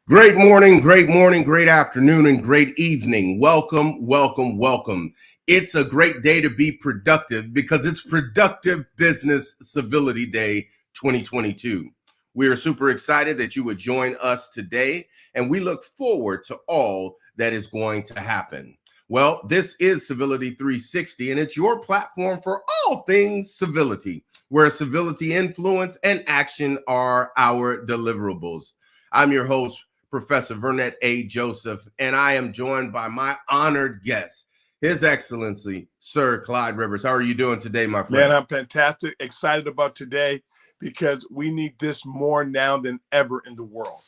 Great morning, great afternoon, and great evening. Welcome, welcome, welcome. It's a great day to be productive because it's Productive Business Civility Day 2022. We are super excited that you would join us today, and we look forward to all that is going to happen. Well, this is Civility 360, and it's your platform for all things civility, where civility, influence, and action are our deliverables. I'm your host, Professor Vernet A. Joseph, and I am joined by my honored guest, His Excellency, Sir Clyde Rivers. How are you doing today, my friend? Man, I'm fantastic. Excited about today because we need this more now than ever in the world.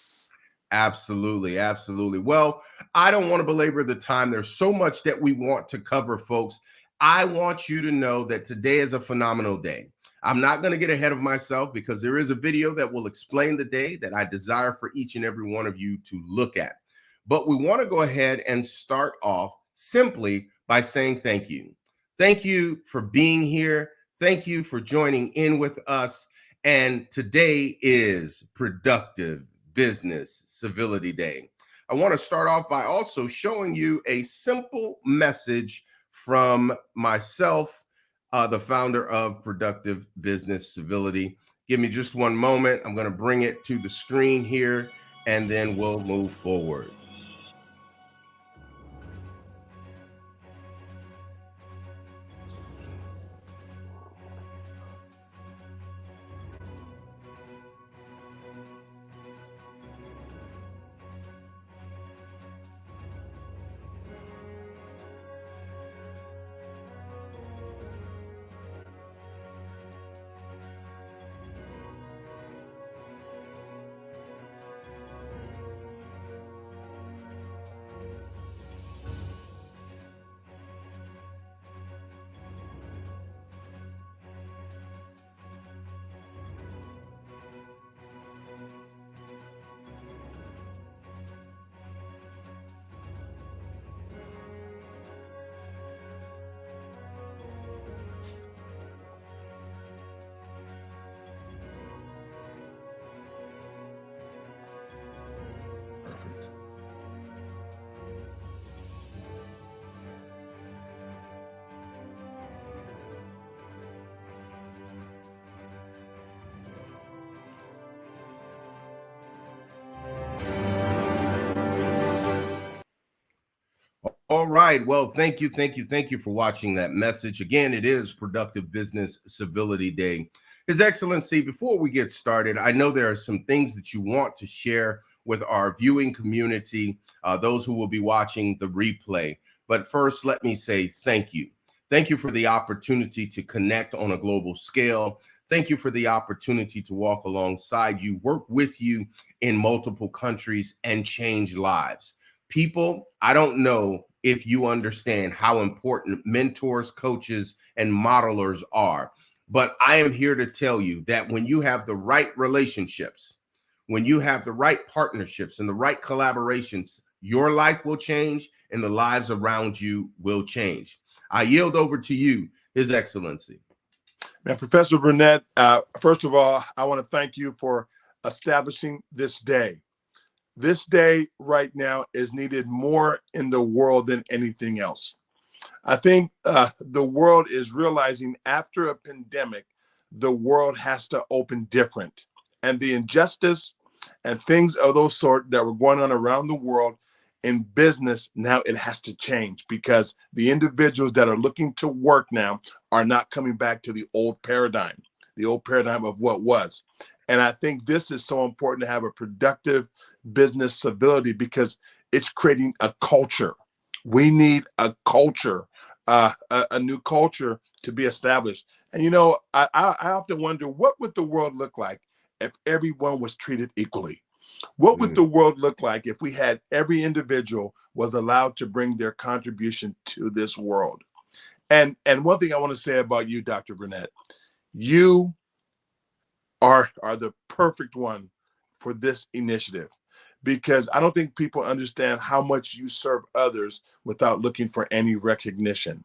Absolutely, absolutely. Well, I don't want to belabor the time. There's so much that we want to cover, folks. I want you to know that today is a phenomenal day. I'm not going to get ahead of myself because there is a video that will explain the day that I desire for each and every one of you to look at. But we want to go ahead and start off simply by saying thank you. Thank you for being here. Thank you for joining in with us. And today is Productive Business Civility Day. I want to start off by also showing you a simple message from myself, the founder of Productive Business Civility. Give me just one moment. I'm going to bring it to the screen here, and then we'll move forward. Perfect. All right. Well, thank you for watching that message. Again, it is Productive Business Civility Day. His Excellency, before we get started, I know there are some things that you want to share with our viewing community, those who will be watching the replay. But first, let me say thank you. Thank you for the opportunity to connect on a global scale. Thank you for the opportunity to walk alongside you, work with you in multiple countries, and change lives. People, I don't know if you understand how important mentors, coaches, and modelers are. But I am here to tell you that when you have the right relationships, when you have the right partnerships and the right collaborations, your life will change and the lives around you will change. I yield over to you, His Excellency. Man, Professor Vernet, first of all, I want to thank you for establishing this day. This day right now is needed more in the world than anything else. I think the world is realizing after a pandemic, the world has to open different. And the injustice and things of those sort that were going on around the world in business, now it has to change because the individuals that are looking to work now are not coming back to the old paradigm of what was. And I think this is so important to have a productive business civility because it's creating a culture. We need a culture, a new culture to be established. And I often wonder, what would the world look like if everyone was treated equally? What would the world look like if we had every individual was allowed to bring their contribution to this world? And one thing I want to say about you, Dr. Vernet, you are the perfect one for this initiative because I don't think people understand how much you serve others without looking for any recognition.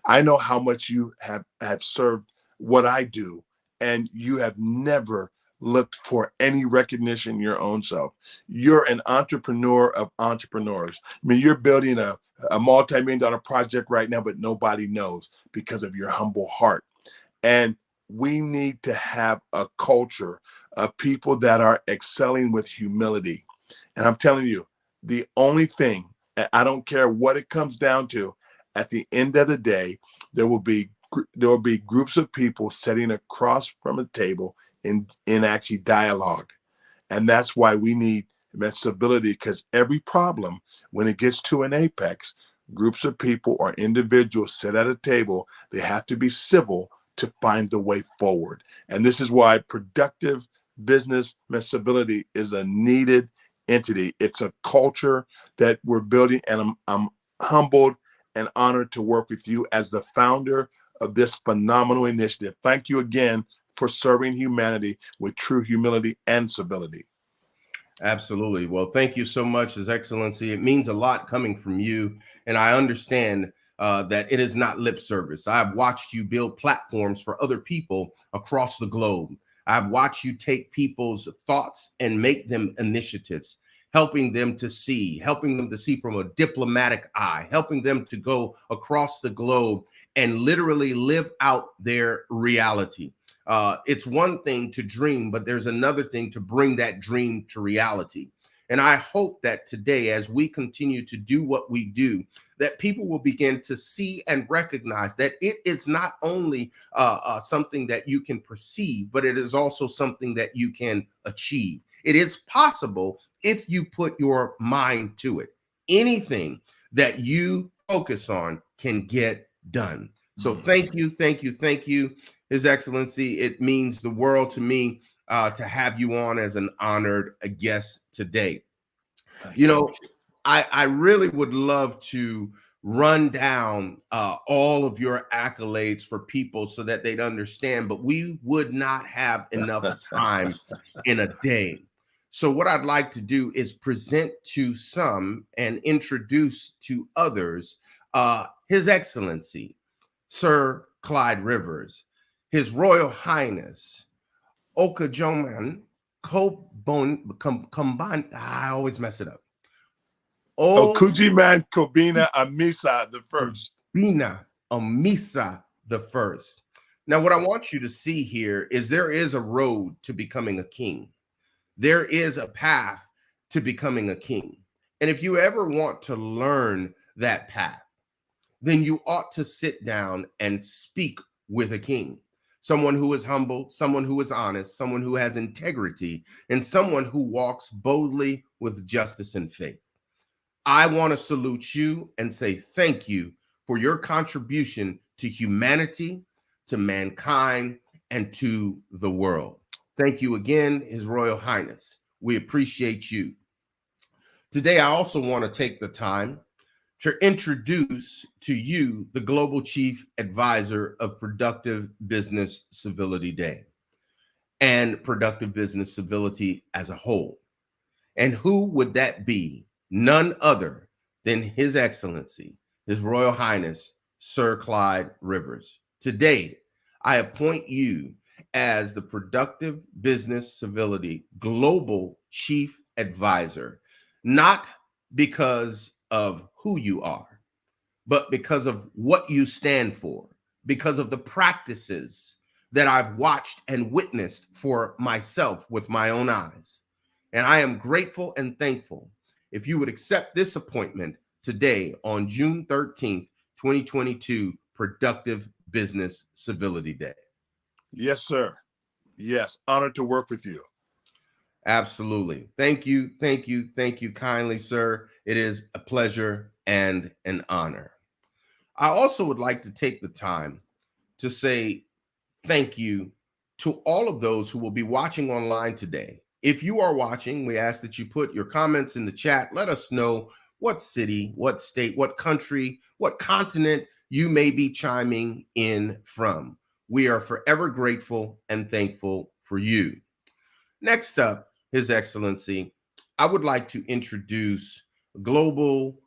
I know how much you have served what I do, and you have never look for any recognition in your own self. You're an entrepreneur of entrepreneurs. I mean, you're building a multi-million dollar project right now, but nobody knows because of your humble heart. And we need to have a culture of people that are excelling with humility. And I'm telling you, the only thing, I don't care what it comes down to, at the end of the day, there will be groups of people sitting across from a table in actually dialogue. And that's why we need that stability, because every problem, when it gets to an apex, groups of people or individuals sit at a table. They have to be civil to find the way forward. And this is why productive business civility is a needed entity. It's a culture that we're building, and I'm humbled and honored to work with you as the founder of this phenomenal initiative. Thank you again for serving humanity with true humility and civility. Absolutely. Well, thank you so much, His Excellency. It means a lot coming from you, and I understand that it is not lip service. I've watched you build platforms for other people across the globe. I've watched you take people's thoughts and make them initiatives, helping them to see from a diplomatic eye, helping them to go across the globe and literally live out their reality. It's one thing to dream, but there's another thing to bring that dream to reality. And I hope that today, as we continue to do what we do, that people will begin to see and recognize that it is not only something that you can perceive, but it is also something that you can achieve. It is possible if you put your mind to it. Anything that you focus on can get done. So thank you, thank you, thank you, His Excellency. It means the world to me to have you on as an honored guest today. You know, I really would love to run down all of your accolades for people so that they'd understand, but we would not have enough time in a day. So what I'd like to do is present to some and introduce to others His Excellency, Sir Clyde Rivers, His Royal Highness, Okajoman Combine. I always mess it up. Okujiman Kobina Amisa the first. Bina Amisa the first. Now, what I want you to see here is there is a road to becoming a king. There is a path to becoming a king. And if you ever want to learn that path, then you ought to sit down and speak with a king, someone who is humble, someone who is honest, someone who has integrity, and someone who walks boldly with justice and faith. I want to salute you and say thank you for your contribution to humanity, to mankind, and to the world. Thank you again, His Royal Highness. We appreciate you. Today, I also want to take the time to introduce to you the Global Chief Advisor of Productive Business Civility Day and Productive Business Civility as a whole. And who would that be? None other than His Excellency, His Royal Highness, Sir Clyde Rivers. Today, I appoint you as the Productive Business Civility Global Chief Advisor, not because of who you are, but because of what you stand for, because of the practices that I've watched and witnessed for myself with my own eyes. And I am grateful and thankful if you would accept this appointment today on June 13th, 2022, Productive Business Civility Day. Yes, sir. Yes, honored to work with you. Absolutely. Thank you, thank you, thank you kindly, sir. It is a pleasure and an honor. I also would like to take the time to say thank you to all of those who will be watching online today. If you are watching, we ask that you put your comments in the chat. Let us know what city, what state, what country, what continent you may be chiming in from. We are forever grateful and thankful for you. Next up, His Excellency, I would like to introduce Global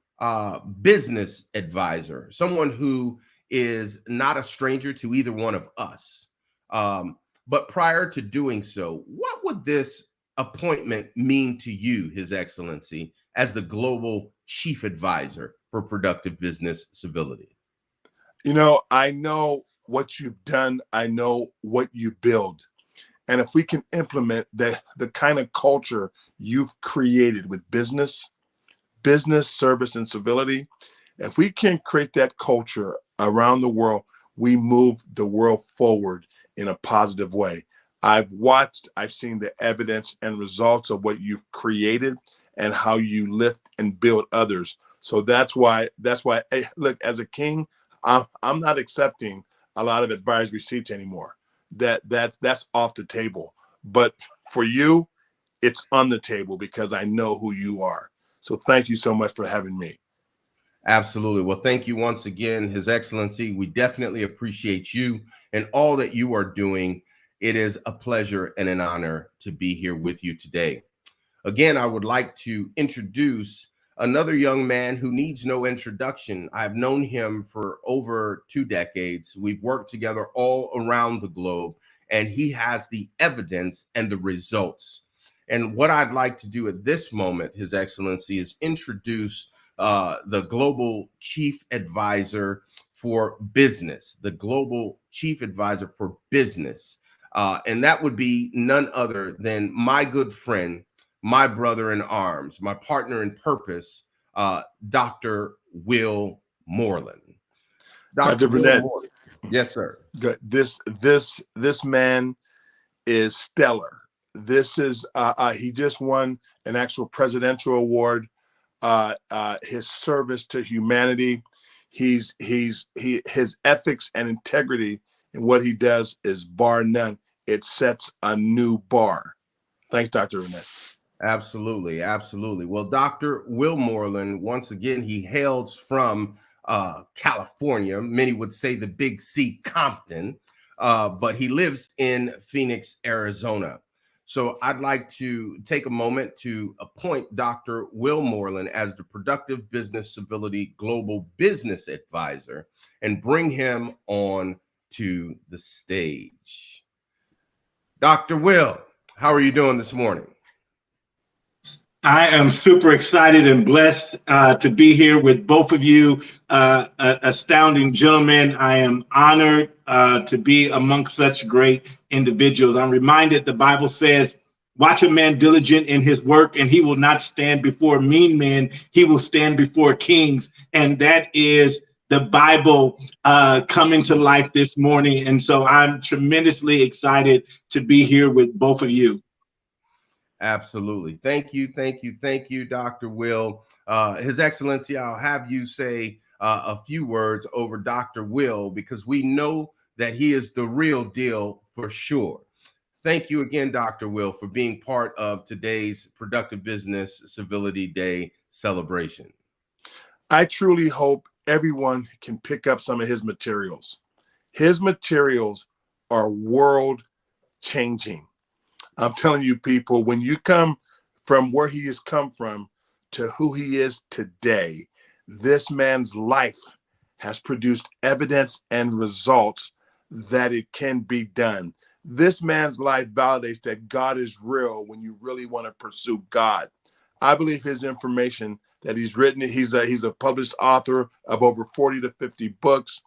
Business Advisor, someone who is not a stranger to either one of us. But prior to doing so, what would this appointment mean to you, His Excellency, as the Global Chief Advisor for Productive Business Civility? I know what you've done. I know what you build. And if we can implement the kind of culture you've created with business, service, and civility, if we can create that culture around the world, we move the world forward in a positive way. I've seen the evidence and results of what you've created and how you lift and build others. So that's why, hey, look, as a king, I'm not accepting a lot of advisory seats anymore. That's off the table. But for you, it's on the table because I know who you are. So thank you so much for having me. Absolutely. Well, thank you once again, His Excellency. We definitely appreciate you and all that you are doing. It is a pleasure and an honor to be here with you today. Again, I would like to introduce another young man who needs no introduction. I've known him for over 2 decades. We've worked together all around the globe, and he has the evidence and the results. And what I'd like to do at this moment, His Excellency, is introduce the Global Chief Advisor for Business, the Global Chief Advisor for Business. And that would be none other than my good friend, my brother in arms, my partner in purpose, Dr. Will Moreland. Dr. Vernet, Moreland. Yes, sir. good. This man is stellar. This is he just won an actual presidential award. His service to humanity, his ethics and integrity in what he does is bar none. It sets a new bar. Thanks, Dr. Vernet. Absolutely, absolutely. Well, Dr. Will Moreland, once again, he hails from California. Many would say the Big C, Compton, but he lives in Phoenix, Arizona. So I'd like to take a moment to appoint Dr. Will Moreland as the Productive Business Civility Global Business Advisor and bring him on to the stage. Dr. Will, how are you doing this morning? I am super excited and blessed to be here with both of you, astounding gentlemen. I am honored to be amongst such great individuals. I'm reminded the Bible says, watch a man diligent in his work, and he will not stand before mean men. He will stand before kings. And that is the Bible coming to life this morning. And so I'm tremendously excited to be here with both of you. Absolutely. Thank you. Thank you. Thank you, Dr. Will. His Excellency, I'll have you say a few words over Dr. Will because we know that he is the real deal for sure. Thank you again, Dr. Will, for being part of today's Productive Business Civility Day celebration. I truly hope everyone can pick up some of his materials. His materials are world changing. I'm telling you, people, when you come from where he has come from to who he is today, this man's life has produced evidence and results that it can be done. This man's life validates that God is real when you really want to pursue God. I believe his information that he's written, he's a published author of over 40 to 50 books.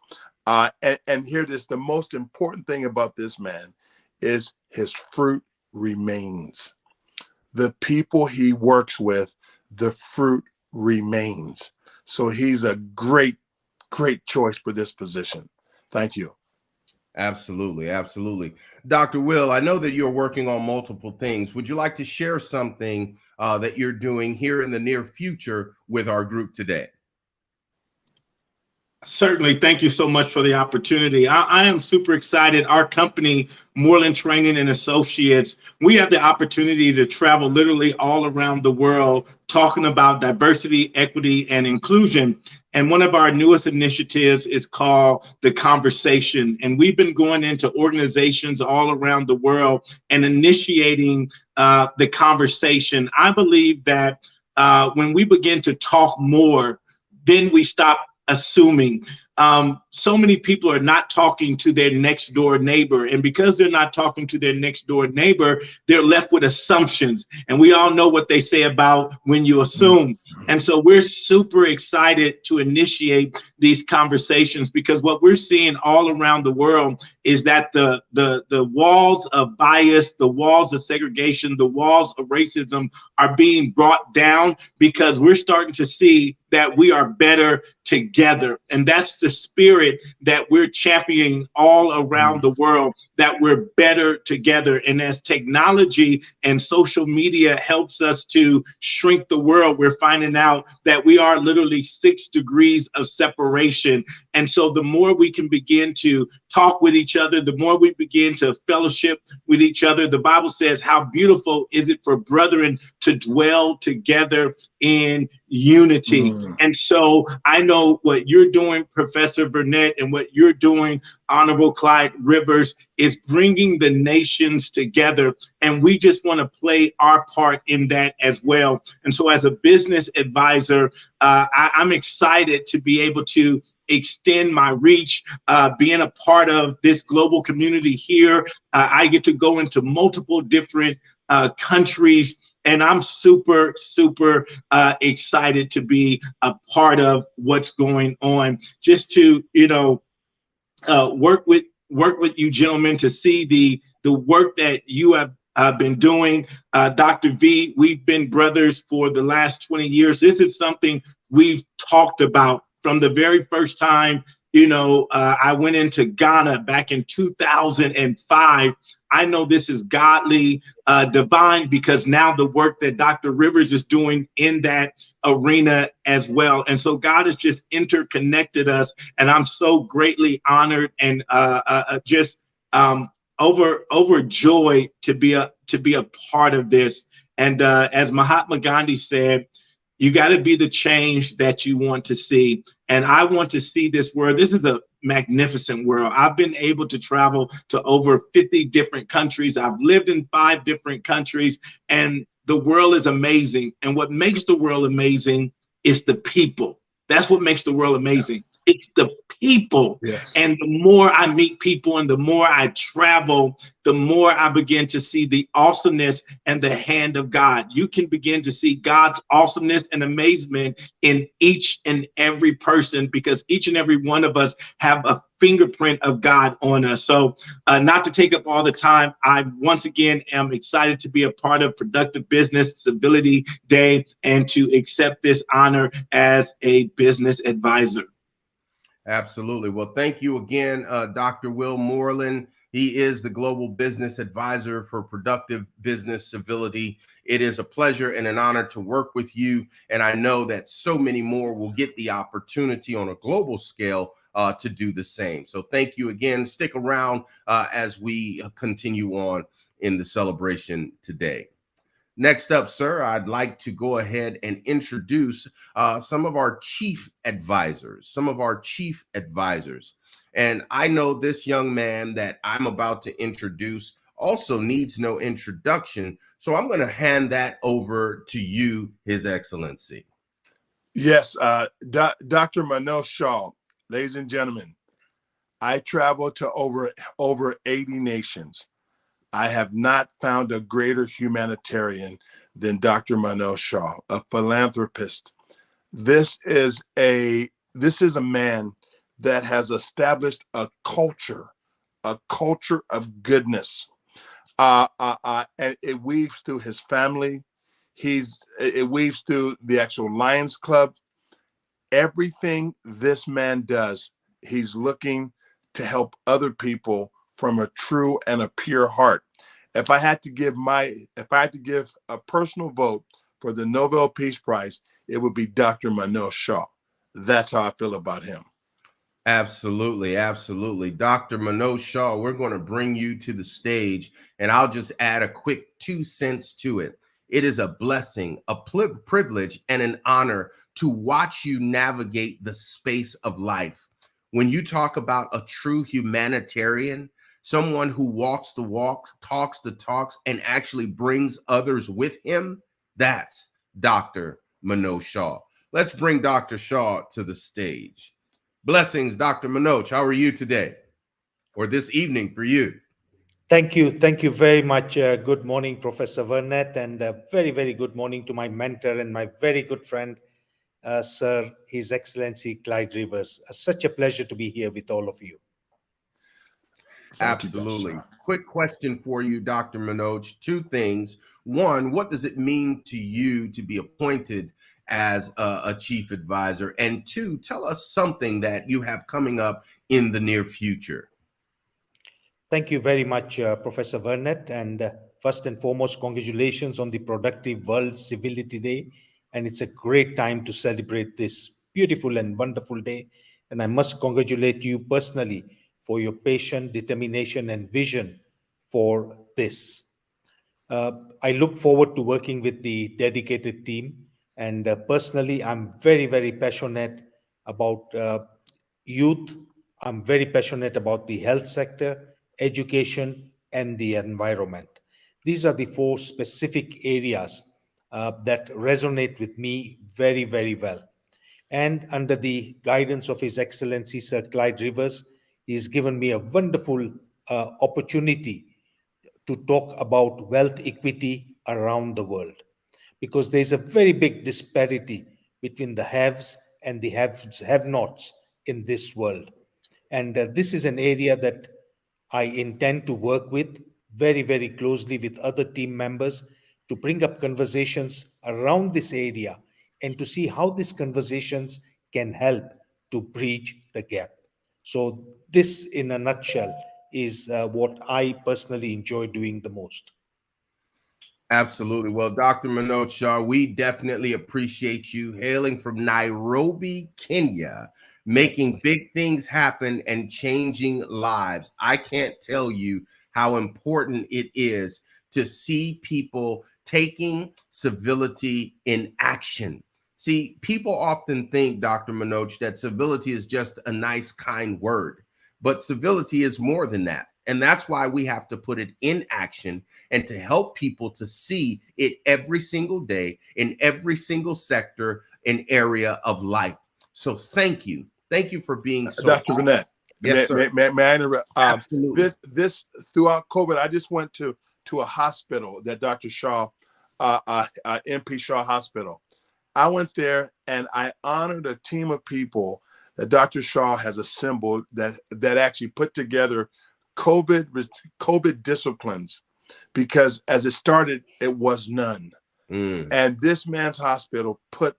And hear this, the most important thing about this man is his fruit remains. The people he works with, the fruit remains. So he's a great choice for this position. Thank you. Absolutely. Absolutely. Dr. Will, I know that you're working on multiple things. Would you like to share something that you're doing here in the near future with our group today? Certainly. Thank you so much for the opportunity. I am super excited. Our company, Moreland Training and Associates, we have the opportunity to travel literally all around the world talking about diversity, equity, and inclusion. And one of our newest initiatives is called The Conversation. And we've been going into organizations all around the world and initiating the conversation. I believe that when we begin to talk more, then we stop assuming. so many people are not talking to their next door neighbor. And because they're not talking to their next door neighbor, they're left with assumptions. And we all know what they say about when you assume. And so we're super excited to initiate these conversations, because what we're seeing all around the world is that the walls of bias, the walls of segregation, the walls of racism are being brought down, because we're starting to see that we are better together. And that's the spirit that we're championing all around the world, that we're better together. And as technology and social media helps us to shrink the world, we're finding out that we are literally 6 degrees of separation. And so the more we can begin to talk with each other, the more we begin to fellowship with each other. The Bible says, how beautiful is it for brethren to dwell together in unity. And so I know what you're doing, Professor Vernet, and what you're doing, Honorable Clyde Rivers, is bringing the nations together. And we just want to play our part in that as well. And so as a business advisor, I'm excited to be able to extend my reach, being a part of this global community here. I get to go into multiple different countries, and I'm super, super excited to be a part of what's going on. Just to, work with you gentlemen, to see the work that you have been doing. Dr. V, we've been brothers for the last 20 years. This is something we've talked about from the very first time. I went into Ghana back in 2005. I know this is godly, divine, because now the work that Dr. Rivers is doing in that arena as well. And so God has just interconnected us, and I'm so greatly honored and just overjoyed to be a part of this. And as Mahatma Gandhi said, you got to be the change that you want to see. And I want to see this world. This is a magnificent world. I've been able to travel to over 50 different countries. I've lived in 5 different countries, and the world is amazing. And what makes the world amazing is the people. That's what makes the world amazing. It's the people. Yes. And the more I meet people and the more I travel, the more I begin to see the awesomeness and the hand of God. You can begin to see God's awesomeness and amazement in each and every person, because each and every one of us have a fingerprint of God on us. So not to take up all the time, I once again am excited to be a part of Productive Business Civility Day and to accept this honor as a business advisor. Absolutely. Well, thank you again, Dr. Will Moreland. He is the Global Business Advisor for Productive Business Civility. It is a pleasure and an honor to work with you. And I know that so many more will get the opportunity on a global scale to do the same. So thank you again. Stick around as we continue on in the celebration today. Next up, sir, I'd like to go ahead and introduce some of our chief advisors, And I know this young man that I'm about to introduce also needs no introduction. So I'm going to hand that over to you, His Excellency. Yes, Dr. Manoj Shah, ladies and gentlemen, I traveled to over 80 nations. I have not found a greater humanitarian than Dr. Manoj Shah, a philanthropist. This is a man that has established a culture of goodness. And it weaves through his family. It weaves through the actual Lions Club. Everything this man does, he's looking to help other people from a true and a pure heart. If I had to give a personal vote for the Nobel Peace Prize, it would be Dr. Manoj Shah. That's how I feel about him. Absolutely, absolutely. Dr. Manoj Shah, we're going to bring you to the stage, and I'll just add a quick 2 cents to it. It is a blessing, a privilege, and an honor to watch you navigate the space of life. When you talk about a true humanitarian, someone who walks the walk, talks the talks, and actually brings others with him, that's Dr. Manoj Shah. Let's bring Dr. Shah to the stage. Blessings, Dr. Manoj. How are you today or this evening for you? Thank you. Thank you very much. Good morning, Professor Vernet, and a very, very good morning to my mentor and my very good friend, Sir His Excellency Clyde Rivers. Such a pleasure to be here with all of you. Thank you, Dr. Absolutely. Shah. Quick question for you, Dr. Manoj. Two things. One, what does it mean to you to be appointed as a chief advisor? And two, tell us something that you have coming up in the near future. Thank you very much, Professor Vernet. And first and foremost, congratulations on the Productive World Civility Day. And it's a great time to celebrate this beautiful and wonderful day. And I must congratulate you personally for your patience, determination, and vision for this. I look forward to working with the dedicated team. And personally, I'm very, very passionate about youth. I'm very passionate about the health sector, education, and the environment. These are the four specific areas that resonate with me very, very well. And under the guidance of His Excellency Sir Clyde Rivers, he's given me a wonderful opportunity to talk about wealth equity around the world because there's a very big disparity between the haves and the have nots in this world. And this is an area that I intend to work with very, very closely with other team members to bring up conversations around this area and to see how these conversations can help to bridge the gap. So, this in a nutshell is what I personally enjoy doing the most. Absolutely. Well, Dr. Manoj Shah, we definitely appreciate you hailing from Nairobi, Kenya, making Excellent. big things happen and changing lives. I can't tell you how important it is to see people taking civility in action. See, people often think, Dr. Manoj, that civility is just a nice, kind word, but civility is more than that. And that's why we have to put it in action and to help people to see it every single day in every single sector and area of life. So thank you. Thank you for being so. Dr. Vernet, Yes, sir. may I interrupt? Absolutely. This throughout COVID, I just went to a hospital that Dr. Shah, MP Shah Hospital. I went there and I honored a team of people that Dr. Shah has assembled that actually put together COVID disciplines, because as it started, it was none. And this man's hospital put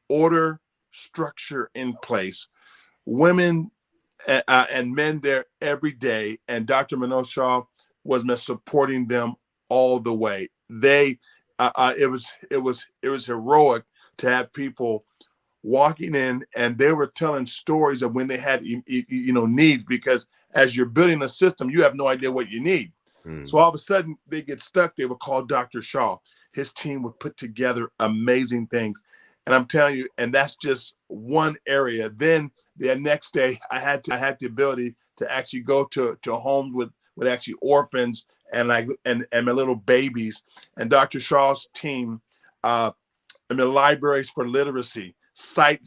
order, structure in place, women and men there every day. And Dr. Manoj Shah was supporting them all the way. It was heroic to have people walking in and they were telling stories of when they had needs, because as you're building a system, you have no idea what you need. So all of a sudden they get stuck. They would call Dr. Shah. His team would put together amazing things. And I'm telling you, and that's just one area. Then the next day I had the ability to actually go to homes with actually orphans and my little babies. And Dr. Shah's team, libraries for literacy, site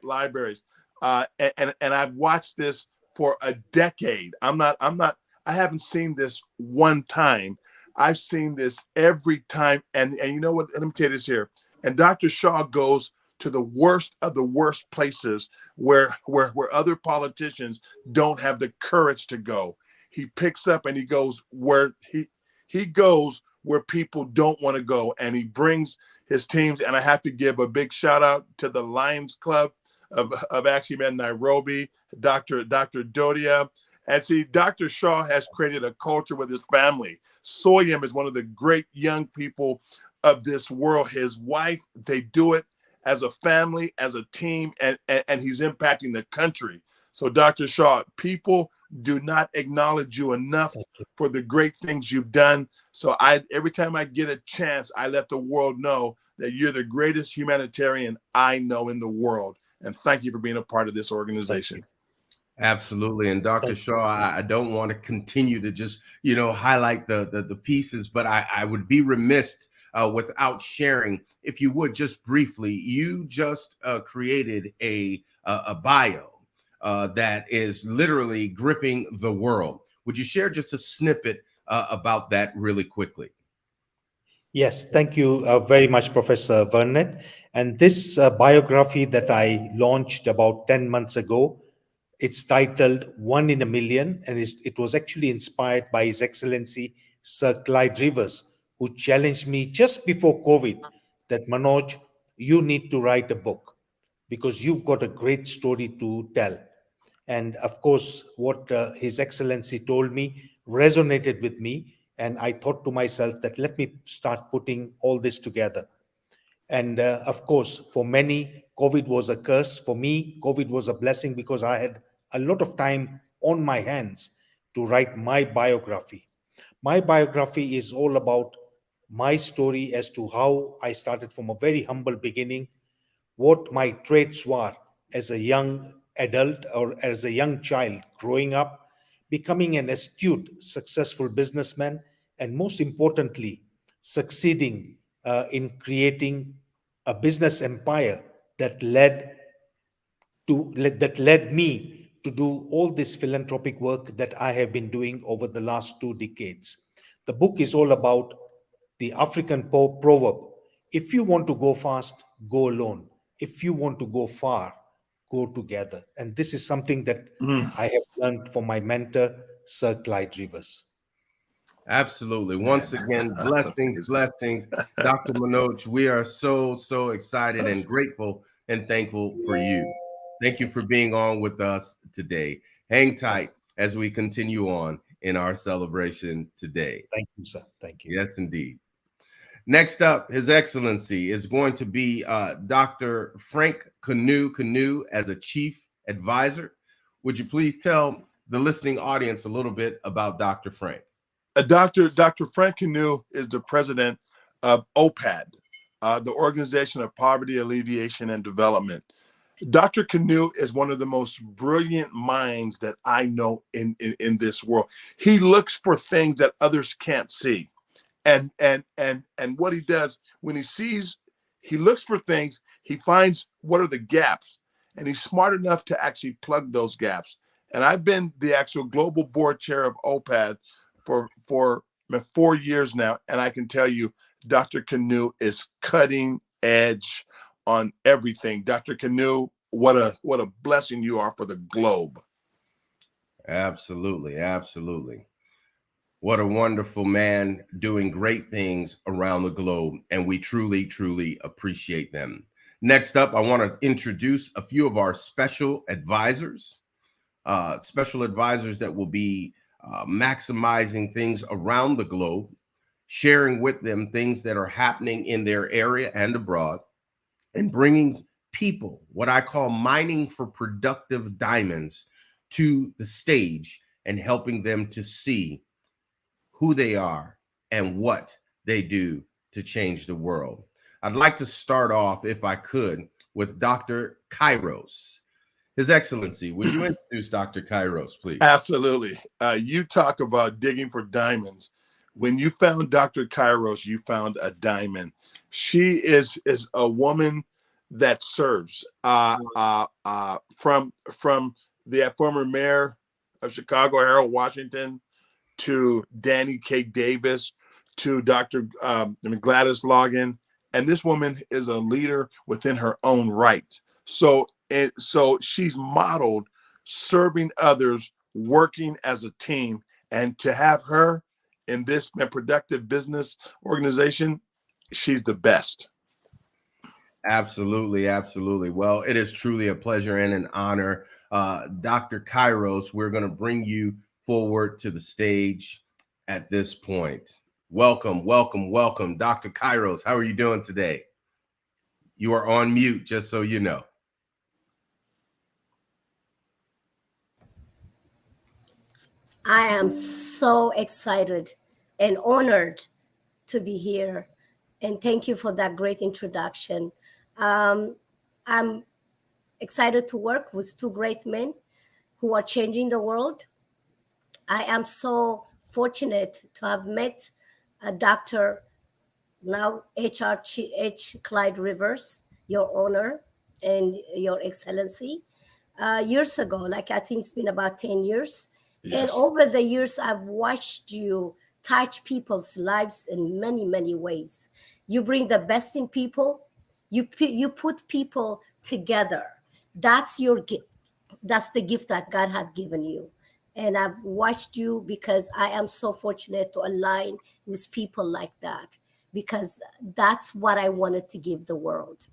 libraries. And I've watched this for a decade. I haven't seen this one time. I've seen this every time. And you know what? Let me tell you this here. And Dr. Shah goes to the worst of the worst places where other politicians don't have the courage to go. He picks up and he goes where he goes where people don't want to go, and he brings his teams. And I have to give a big shout out to the Lions Club of actually in Nairobi, Dr. Dodia. And see, Dr. Shah has created a culture with his family. Soyam is one of the great young people of this world. His wife, they do it as a family, as a team, and he's impacting the country. So Dr. Shah, people do not acknowledge you enough for the great things you've done. So every time I get a chance, I let the world know that you're the greatest humanitarian I know in the world. And thank you for being a part of this organization. Absolutely. And Dr. Shaw, I don't want to continue to just, highlight the pieces, but I would be remiss without sharing, if you would just briefly, you just created a bio that is literally gripping the world. Would you share just a snippet about that really quickly? Yes, thank you very much, Professor Vernet. And this biography that I launched about 10 months ago, it's titled One in a Million, and it was actually inspired by His Excellency Sir Clyde Rivers, who challenged me just before COVID that, Manoj, you need to write a book because you've got a great story to tell. And of course, what His Excellency told me resonated with me. And I thought to myself that let me start putting all this together. And of course, for many, COVID was a curse. For me, COVID was a blessing because I had a lot of time on my hands to write my biography. My biography is all about my story as to how I started from a very humble beginning, what my traits were as a young adult or as a young child growing up, becoming an astute, successful businessman, and most importantly, succeeding in creating a business empire that led me to do all this philanthropic work that I have been doing over the last 2 decades. The book is all about the African proverb: if you want to go fast, go alone. If you want to go far, go together. And this is something that Mm. I have learned from my mentor, Sir Clyde Rivers. Absolutely. Man, Once that's again, blessings, amazing. blessings. Dr. Manoj, we are so excited and grateful and thankful for you. Thank you for being on with us today. Hang tight as we continue on in our celebration today. Thank you, sir. Thank you. Yes, indeed. Next up, His Excellency is going to be Dr. Frank Canoe as a chief advisor. Would you please tell the listening audience a little bit about Dr. Frank? Dr. Frank Canoe is the president of OPAD, the Organization of Poverty Alleviation and Development. Dr. Canoe is one of the most brilliant minds that I know in this world. He looks for things that others can't see. And what he does when he sees, he looks for things, he finds what are the gaps, and he's smart enough to actually plug those gaps. And I've been the actual global board chair of OPAD for 4 years now, and I can tell you, Dr. Canoe is cutting edge on everything. Dr. Canoe, what a blessing you are for the globe. Absolutely, absolutely. What a wonderful man doing great things around the globe, and we truly appreciate them. Next up, I want to introduce a few of our special advisors that will be maximizing things around the globe, sharing with them things that are happening in their area and abroad, and bringing people, what I call mining for productive diamonds, to the stage and helping them to see who they are and what they do to change the world. I'd like to start off, if I could, with Dr. Kairos. His Excellency, would you introduce Dr. Kairos, please? Absolutely. You talk about digging for diamonds. When you found Dr. Kairos, you found a diamond. She is a woman that serves. From the former mayor of Chicago, Harold Washington, to Danny K. Davis, to Dr. Gladys Logan. And this woman is a leader within her own right. So she's modeled serving others, working as a team. And to have her in this productive business organization, she's the best. Absolutely, absolutely. Well, it is truly a pleasure and an honor. Dr. Kairos, we're going to bring you forward to the stage at this point. Welcome, welcome, welcome. Dr. Kairos, how are you doing today? You are on mute, just so you know. I am so excited and honored to be here. And thank you for that great introduction. I'm excited to work with two great men who are changing the world. I am so fortunate to have met Dr. now H. Clyde Rivers, your owner and your excellency. Years ago, like I think it's been about 10 years. And Yes. over the years, I've watched you touch people's lives in many, many ways. You bring the best in people, you put people together. That's your gift. That's the gift that God had given you. And I've watched you because I am so fortunate to align with people like that, because that's what I wanted to give the world,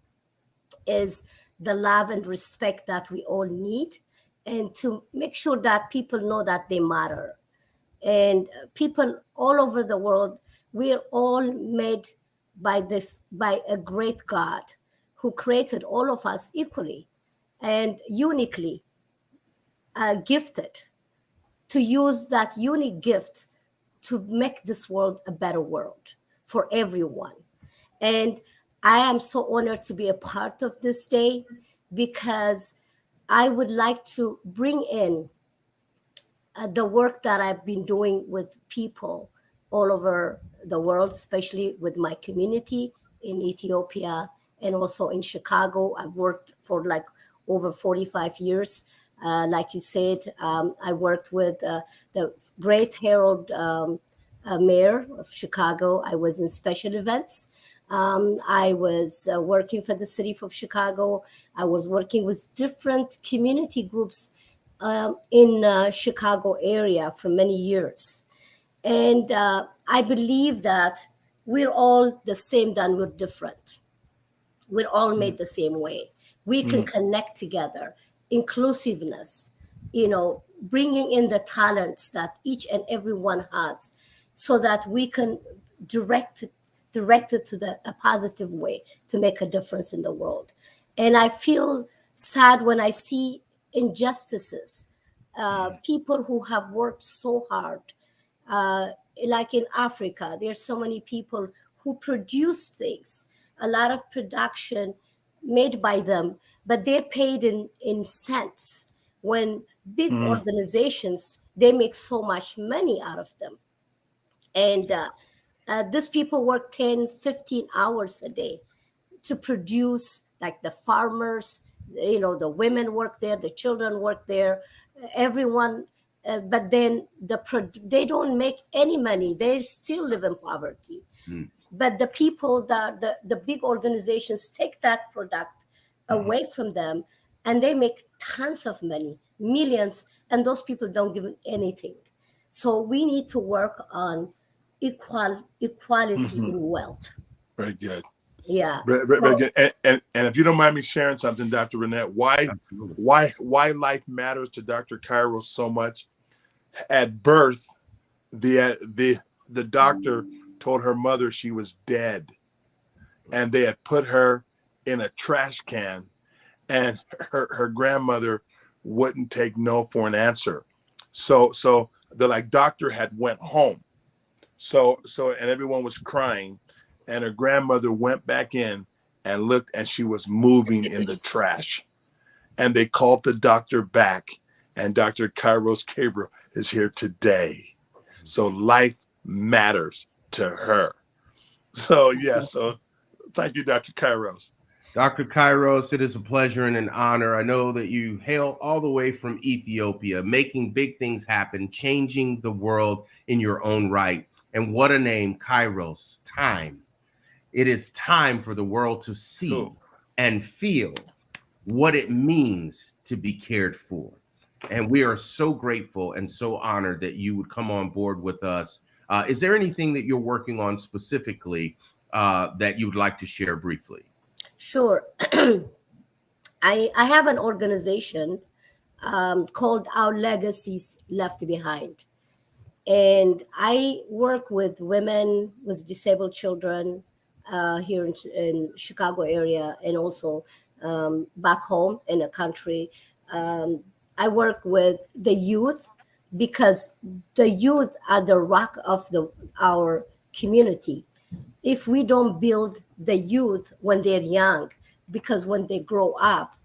is the love and respect that we all need, and to make sure that people know that they matter. And people all over the world, we're all made by a great God who created all of us equally and uniquely gifted to use that unique gift to make this world a better world for everyone. And I am so honored to be a part of this day, because I would like to bring in the work that I've been doing with people all over the world, especially with my community in Ethiopia and also in Chicago. I've worked for like over 45 years. Like you said, I worked with the great Harold mayor of Chicago. I was in special events. I was working for the city of Chicago. I was working with different community groups in Chicago area for many years. And I believe that we're all the same, then we're different. We're all made the same way. We can connect together, inclusiveness, bringing in the talents that each and every one has, so that we can direct direct it to a positive way to make a difference in the world. And I feel sad when I see injustices, people who have worked so hard, uh, like in Africa, there's so many people who produce things, a lot of production made by them, but they're paid in cents. When big Mm, organizations, they make so much money out of them. And these people work 10, 15 hours a day to produce, like the farmers, the women work there, the children work there, everyone. But then they don't make any money. They still live in poverty. Mm. But the people that the big organizations take that product mhm. away from them, and they make tons of money, millions, and those people don't give anything. So we need to work on equality Mhm. in wealth. Very good. Yeah. Very So good. And if you don't mind me sharing something, Dr. Renette, why Absolutely. why why life matters to Dr. Cairo so much. At birth, the doctor told her mother she was dead, and they had put her in a trash can, and her grandmother wouldn't take no for an answer. So the like doctor had went home. So and everyone was crying, and her grandmother went back in and looked, and she was moving in the trash. And they called the doctor back, and Dr. Kairos Gabriel is here today. So life matters to her. So yeah, so thank you, Dr. Kairos. Dr. Kairos, it is a pleasure and an honor. I know that you hail all the way from Ethiopia, making big things happen, changing the world in your own right. And what a name, Kairos, time. It is time for the world to see Cool. and feel what it means to be cared for. And we are so grateful and so honored that you would come on board with us. Is there anything that you're working on specifically that you would like to share briefly? sure. I have an organization called Our Legacies Left Behind. And I work with women with disabled children here in Chicago area, and also back home in the country. I work with the youth, because the youth are the rock of our community. If we don't build the youth when they're young, because when they grow up,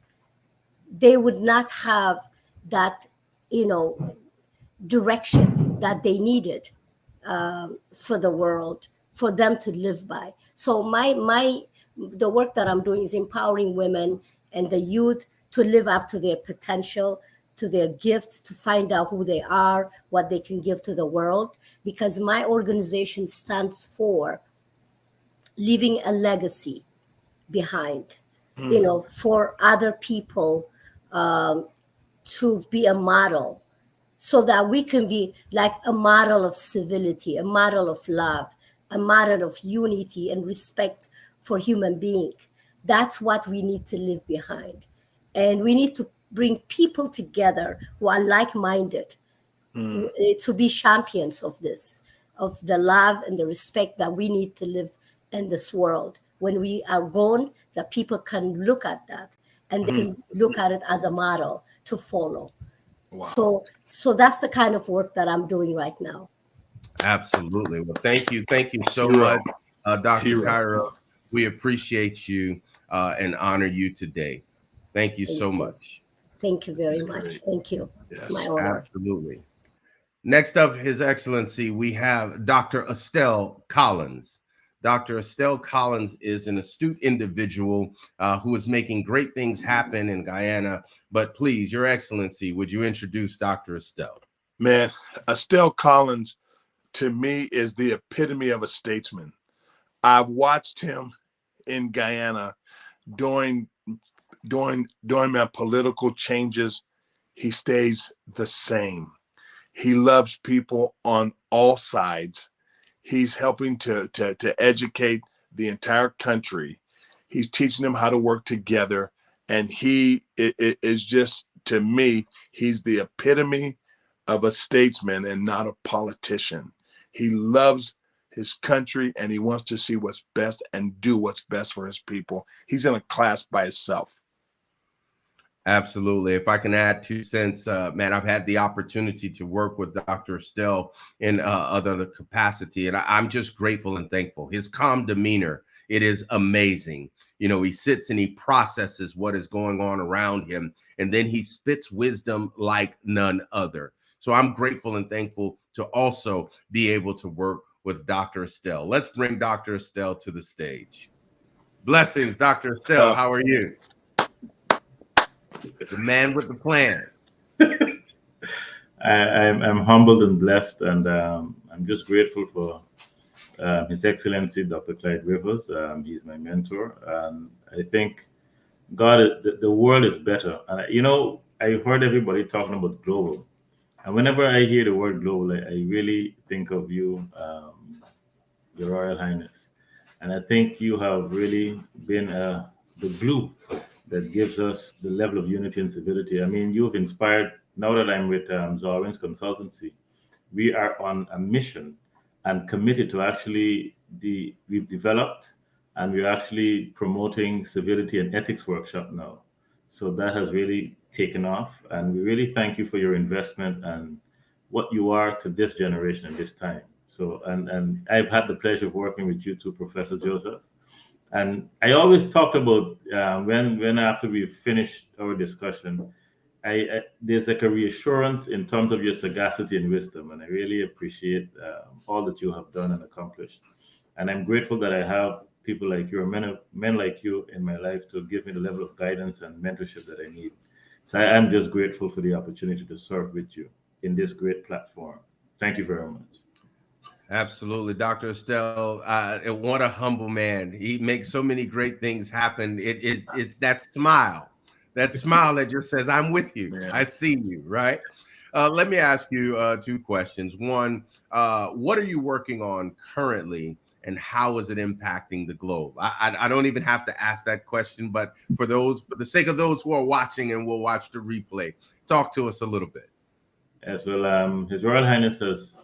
they would not have that, you know, direction that they needed for the world, for them to live by. So the work that I'm doing is empowering women and the youth to live up to their potential, to their gifts, to find out who they are, what they can give to the world. Because my organization stands for leaving a legacy behind, for other people, to be a model, so that we can be like a model of civility, a model of love, a model of unity and respect for human being. That's what we need to leave behind. And we need to bring people together who are like-minded, to be champions of this, of the love and the respect that we need to live in this world. When we are gone, that people can look at that and they can look at it as a model to follow. Wow. So that's the kind of work that I'm doing right now. Absolutely. Well, thank you so Hero. much, Dr. Hero. Cairo. We appreciate you and honor you today. Thank you so Thank you. much. Thank you very much. Great. Thank you. It's my Yes. honor. Absolutely. Next up, His Excellency, we have Dr. Estelle Collins. Dr. Estelle Collins is an astute individual who is making great things happen in Guyana. But please, Your Excellency, would you introduce Dr. Estelle? Man, Estelle Collins, to me, is the epitome of a statesman. I've watched him in Guyana during my political changes. He stays the same. He loves people on all sides. He's helping to educate the entire country. He's teaching them how to work together. And he is just, to me, he's the epitome of a statesman and not a politician. He loves his country and he wants to see what's best and do what's best for his people. He's in a class by himself. Absolutely. If I can add 2 cents, man, I've had the opportunity to work with Dr. Estelle in other capacity, and I'm just grateful and thankful. His calm demeanor, it is amazing. He sits and he processes what is going on around him, and then he spits wisdom like none other. So I'm grateful and thankful to also be able to work with Dr. Estelle. Let's bring Dr. Estelle to the stage. Blessings, Dr. Estelle. How are you? The man with the plan. I'm humbled and blessed, and I'm just grateful for His Excellency Dr. Clyde Rivers. He's my mentor, and I think the world is better. I heard everybody talking about global, and whenever I hear the word global, I really think of you, Your Royal Highness, and I think you have really been the glue that gives us the level of unity and civility. I mean, you've inspired. Now that I'm with Zawin's consultancy, we are on a mission and committed to we've developed and we're actually promoting civility and ethics workshop now. So that has really taken off, and we really thank you for your investment and what you are to this generation at this time. So, and I've had the pleasure of working with you too, Professor Joseph. And I always talk about when after we finished our discussion, there's like a reassurance in terms of your sagacity and wisdom, and I really appreciate all that you have done and accomplished. And I'm grateful that I have people like you, or men like you in my life to give me the level of guidance and mentorship that I need. So I'm just grateful for the opportunity to serve with you in this great platform. Thank you very much. Absolutely, Dr. Estelle. What a humble man. He makes so many great things happen. It's that smile that just says, I'm with you. Man. I see you, right? Let me ask you 2 questions. One, what are you working on currently, and how is it impacting the globe? I don't even have to ask that question, but for the sake of those who are watching and will watch the replay, talk to us a little bit. As well, His Royal Highness has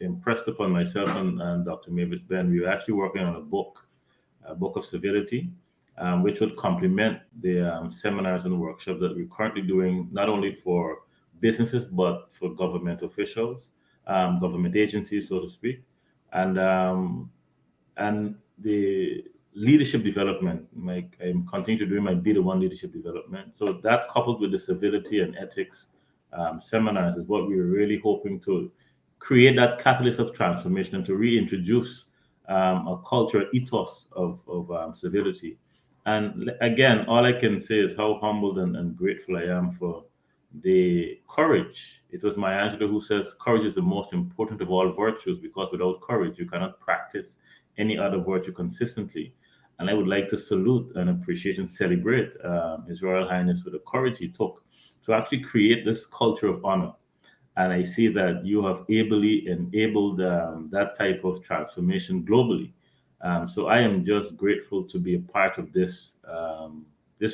impressed upon myself and Dr. Mavis Ben. We were actually working on a book of civility, which would complement the seminars and workshops that we're currently doing, not only for businesses, but for government officials, government agencies, so to speak, and the leadership development. I'm continuing to do my Be the One leadership development. So that, coupled with the civility and ethics seminars, is what we were really hoping to create, that catalyst of transformation and to reintroduce a culture ethos of civility. And again, all I can say is how humbled and grateful I am for the courage. It was Maya Angelou who says courage is the most important of all virtues, because without courage, you cannot practice any other virtue consistently. And I would like to salute and appreciate and celebrate His Royal Highness for the courage he took to actually create this culture of honor. And I see that you have ably enabled that type of transformation globally. So I am just grateful to be a part of this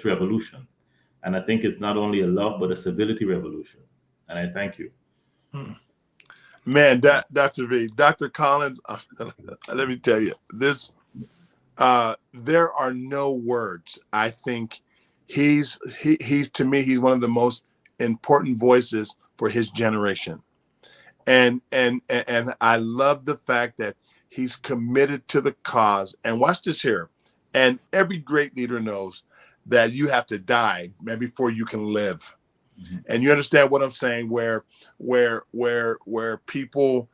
revolution. And I think it's not only a love, but a civility revolution. And I thank you. Man, Dr. V, Dr. Collins, let me tell you, this, there are no words. I think he's to me, he's one of the most important voices for his generation. And I love the fact that he's committed to the cause. And watch this here. And every great leader knows that you have to die before you can live. Mm-hmm. And you understand what I'm saying, where people,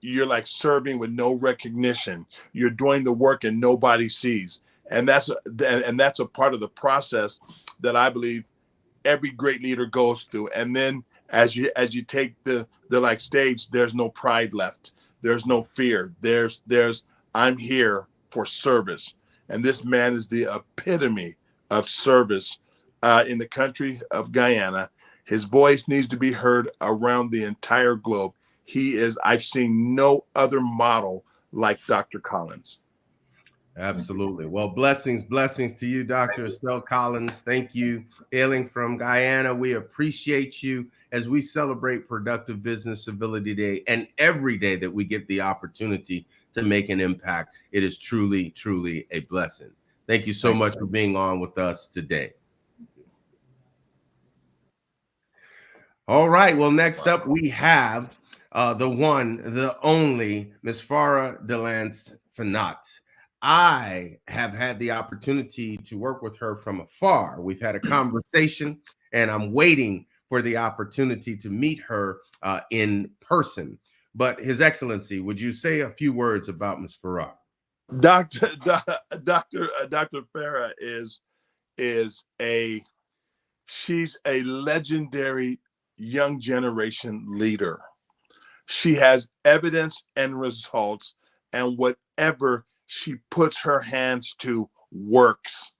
you're like serving with no recognition. You're doing the work and nobody sees. And that's a part of the process that I believe every great leader goes through. And then as you take the like stage, there's no pride left. There's no fear. There's I'm here for service. And this man is the epitome of service in the country of Guyana. His voice needs to be heard around the entire globe. I've seen no other model like Dr. Collins. Absolutely. Well, blessings to you, Dr. Estelle Collins. Thank you. Hailing from Guyana, we appreciate you as we celebrate Productive Business Civility Day, and every day that we get the opportunity to make an impact. It is truly, truly a blessing. Thank you so much for being on with us today. All right. Well, next up, we have the one, the only, Ms. Farah Delance Fanat. I have had the opportunity to work with her from afar. We've had a conversation, and I'm waiting for the opportunity to meet her in person. But His Excellency, would you say a few words about Ms. Farah? Dr. Farah she's a legendary young generation leader. She has evidence and results, and whatever she puts her hands to works.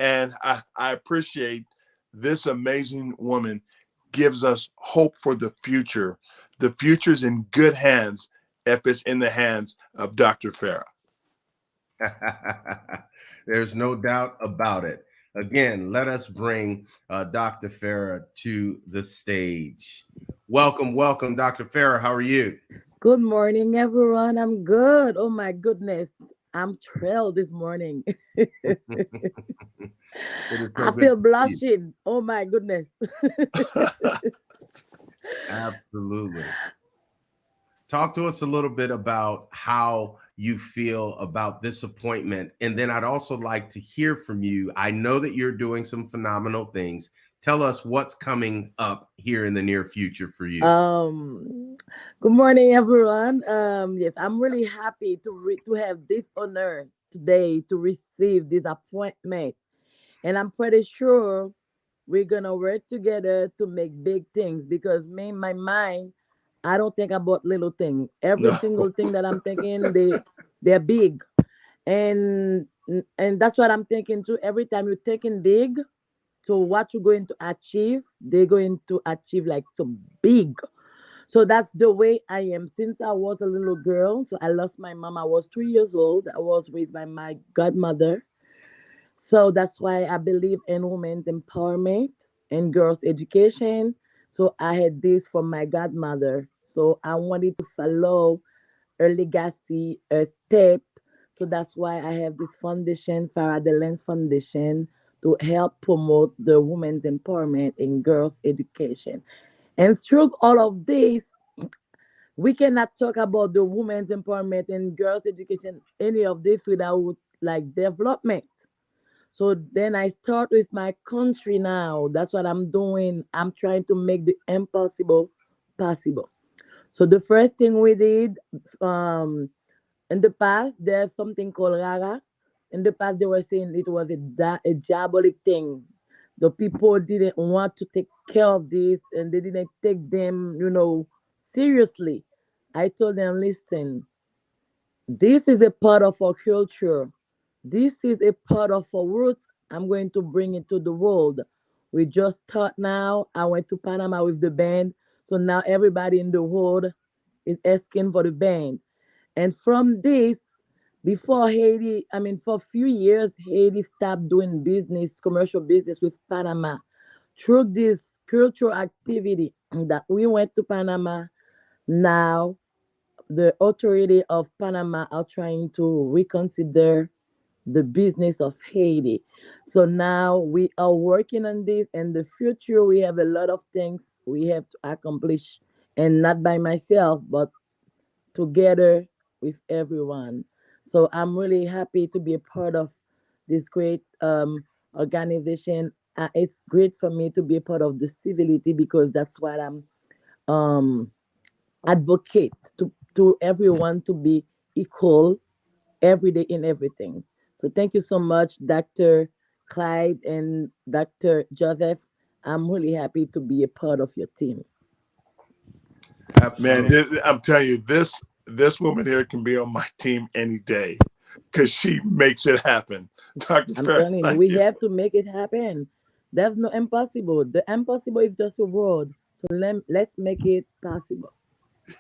And I appreciate this amazing woman gives us hope for the future. The future's in good hands if it's in the hands of Dr. Farah. There's no doubt about it. Again, let us bring Dr. Farah to the stage. Welcome, Dr. Farah. How are you? Good morning, everyone. I'm good. Oh my goodness. I'm thrilled this morning. I feel blushing. Oh my goodness. Absolutely. Talk to us a little bit about how you feel about this appointment. And then I'd also like to hear from you. I know that you're doing some phenomenal things. Tell us what's coming up here in the near future for you. Good morning, everyone. Yes, I'm really happy to have this honor today to receive this appointment. And I'm pretty sure we're gonna work together to make big things, because me, in my mind, I don't think about little things. Every single thing that I'm thinking, they're big. And that's what I'm thinking too. Every time you're thinking big, so what you're going to achieve, they're going to achieve like some big. So that's the way I am since I was a little girl. So I lost my mom. I was 3 years old. I was raised by my godmother. So that's why I believe in women's empowerment and girls' education. So I had this from my godmother. So I wanted to follow her legacy, her step. So that's why I have this foundation, Farah Delance Foundation, to help promote the women's empowerment and girls' education. And through all of this, we cannot talk about the women's empowerment and girls' education, any of this, without like development. So then I start with my country now. That's what I'm doing. I'm trying to make the impossible possible. So the first thing we did, In the past, there's something called Rara. In the past, they were saying it was a diabolic thing. The people didn't want to take care of this and they didn't take them, seriously. I told them, listen, this is a part of our culture. This is a part of our roots. I'm going to bring it to the world. We just start now. I went to Panama with the band. So now everybody in the world is asking for the band. And from this, before Haiti, for a few years, Haiti stopped doing business, commercial business with Panama. Through this cultural activity that we went to Panama, now the authority of Panama are trying to reconsider the business of Haiti. So now we are working on this. In the future, we have a lot of things we have to accomplish, and not by myself, but together with everyone. So I'm really happy to be a part of this great organization. It's great for me to be a part of the civility because that's what I'm um, advocate to everyone to be equal every day in everything. So thank you so much, Dr. Clyde and Dr. Joseph. I'm really happy to be a part of your team. Absolutely. Man, I'm telling you, this woman here can be on my team any day because she makes it happen. Dr. I'm Farrell, telling you, thank we you. have to make it happen. There's no impossible. The impossible is just a word. So let's make it possible.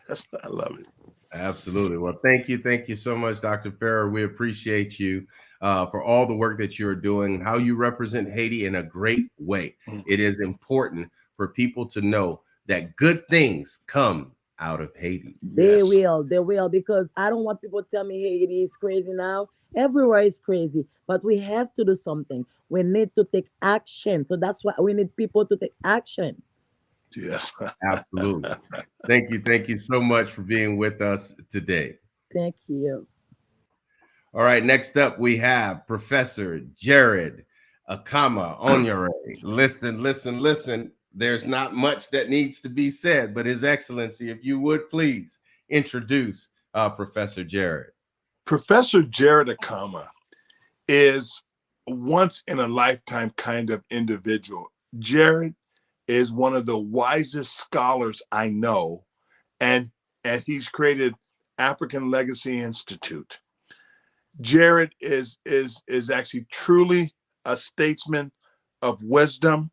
Yes, I love it. Absolutely. Well, thank you. Thank you so much, Dr. Farrer. We appreciate you for all the work that you're doing, how you represent Haiti in a great way. It is important for people to know that good things come out of Haiti. They Yes. will, they will, because I don't want people to tell me Haiti is crazy now. Everywhere is crazy, but we have to do something. We need to take action. So that's why we need people to take action. Yes. Absolutely. Thank you. Thank you so much for being with us today. Thank you. All right. Next up, we have Professor Jared Akama Onyere. Listen, listen, listen. There's not much that needs to be said, but His Excellency, if you would please introduce Professor Jared. Professor Jared Akama is once in a lifetime kind of individual. Jared is one of the wisest scholars I know, and he's created African Legacy Institute. Jared is actually truly a statesman of wisdom.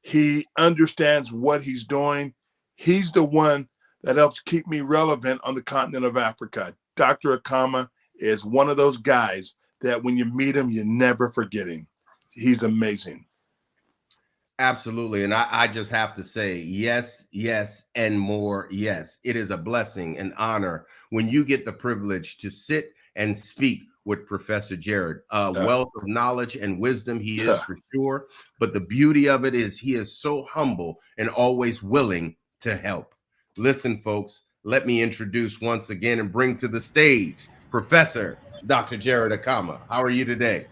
He understands what he's doing. He's the one that helps keep me relevant on the continent of Africa. Dr. Akama is one of those guys that when you meet him, you never forget him. He's amazing. Absolutely. And I just have to say, yes, yes, and more. Yes, it is a blessing and honor when you get the privilege to sit and speak with Professor Jared. A wealth of knowledge and wisdom he is for sure. But the beauty of it is he is so humble and always willing to help. Listen, folks, let me introduce once again and bring to the stage Professor Dr. Jared Akama. How are you today?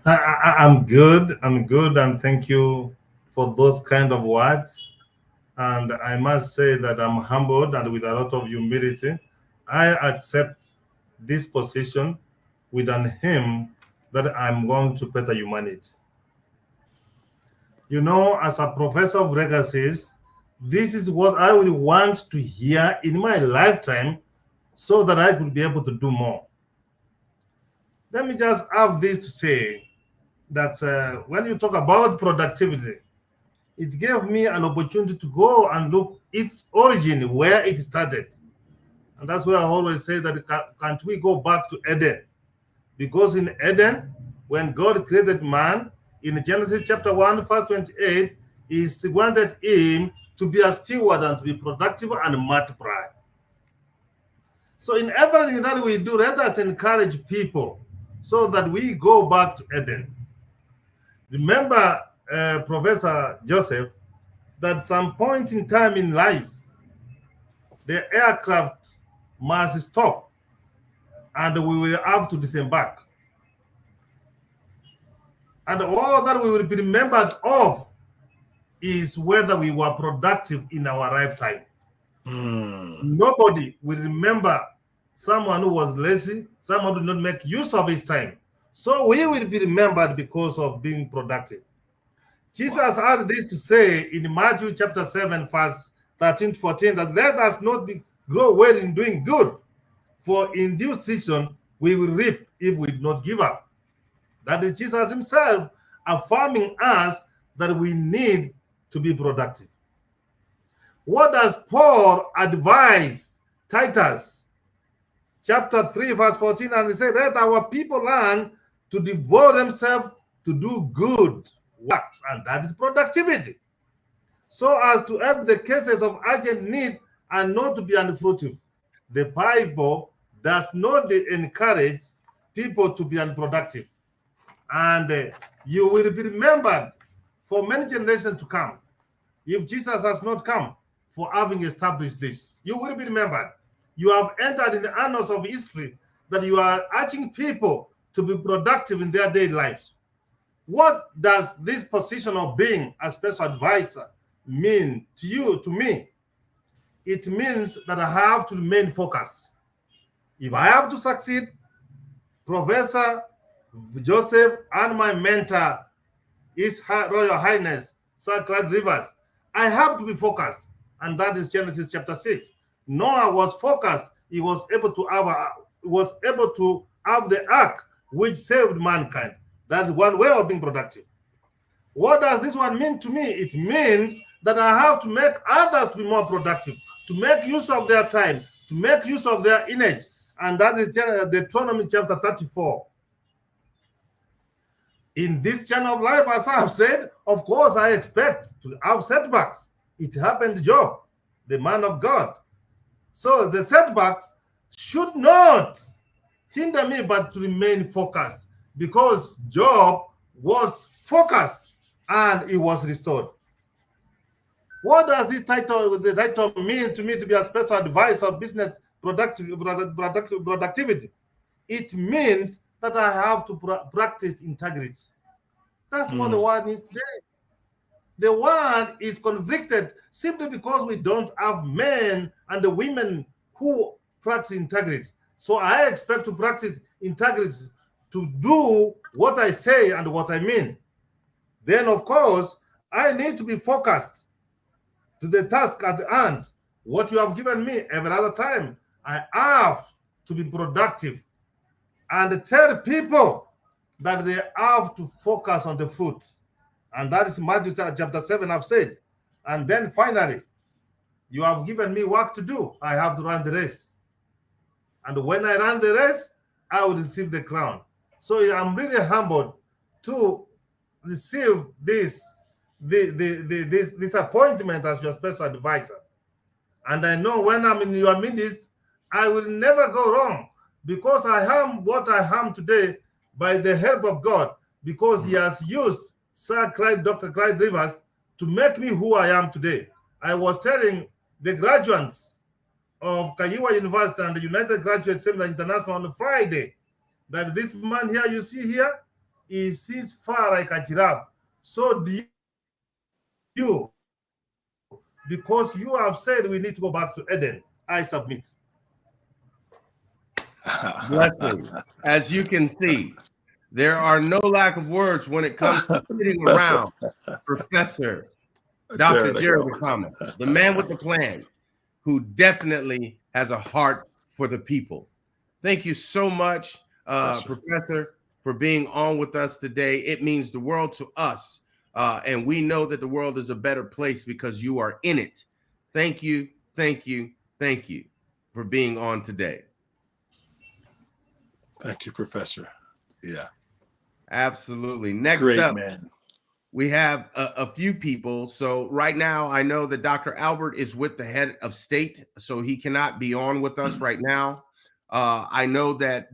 I'm good. I'm good, and thank you for those kind of words. And I must say that I'm humbled and with a lot of humility. I accept this position with an hymn that I'm going to better humanity. You know, as a professor of legacies, this is what I would want to hear in my lifetime so that I could be able to do more. Let me just have this to say that when you talk about productivity, it gave me an opportunity to go and look its origin, where it started. And that's why I always say that can't we go back to Eden? Because in Eden, when God created man, in Genesis chapter 1, verse 28, he wanted him to be a steward and to be productive and multiply. So in everything that we do, let us encourage people so that we go back to Eden. Remember, Professor Joseph, that some point in time in life, the aircraft must stop and we will have to disembark. And all that we will be remembered of is whether we were productive in our lifetime. Nobody will remember someone who was lazy, someone who did not make use of his time. So we will be remembered because of being productive. Jesus had this to say in Matthew chapter 7, verse 13 to 14, that let us not grow weary in doing good, for in due season we will reap if we do not give up. That is Jesus himself affirming us that we need to be productive. What does Paul advise Titus? Chapter 3, verse 14, and he said, let our people learn to devote themselves to do good works, and that is productivity, so as to help the cases of urgent need and not to be unfruitful. The Bible does not encourage people to be unproductive, and you will be remembered for many generations to come. If Jesus has not come for having established this, you will be remembered. You have entered in the annals of history that you are urging people to be productive in their daily lives. What does this position of being a special advisor mean to you, to me? It means that I have to remain focused. If I have to succeed, Professor Joseph and my mentor, His Royal Highness Sir Clyde Rivers, I have to be focused, and that is Genesis chapter 6. Noah was focused. He was able to have the ark which saved mankind. That's one way of being productive. What does this one mean to me? It means that I have to make others be more productive, to make use of their time, to make use of their energy, and that is Deuteronomy chapter 34. In this channel of life, as I have said, of course, I expect to have setbacks. It happened to Job, the man of God. So the setbacks should not hinder me, but to remain focused, because Job was focused and he was restored. What does the title mean to me to be a special advisor of business productivity? It means that I have to practice integrity. That's what the word is today. The world is convicted simply because we don't have men and the women who practice integrity. So I expect to practice integrity, to do what I say and what I mean. Then, of course, I need to be focused to the task at hand. What you have given me every other time, I have to be productive and tell people that they have to focus on the fruit. And that is Matthew chapter 7, I've said. And then finally, you have given me work to do. I have to run the race. And when I run the race, I will receive the crown. So I'm really humbled to receive this appointment as your special advisor. And I know when I'm in your midst, I will never go wrong, because I am what I am today by the help of God, because he has used Dr. Clyde Rivers to make me who I am today. I was telling the graduates of Kaiwa University and the United Graduate Seminar International on Friday that this man here you see here, he sees far like a giraffe. So do you, because you have said we need to go back to Eden, I submit. Blessings. As you can see, there are no lack of words when it comes to sitting around Professor Dr. Jared Akama, the man with the plan, who definitely has a heart for the people. Thank you so much, Professor, for being on with us today. It means the world to us, and we know that the world is a better place because you are in it. Thank you, thank you, thank you for being on today. Thank you, Professor. Yeah. Absolutely. Next Great up, man. We have a few people. So right now, I know that Dr. Albert is with the head of state, so he cannot be on with us right now. I know that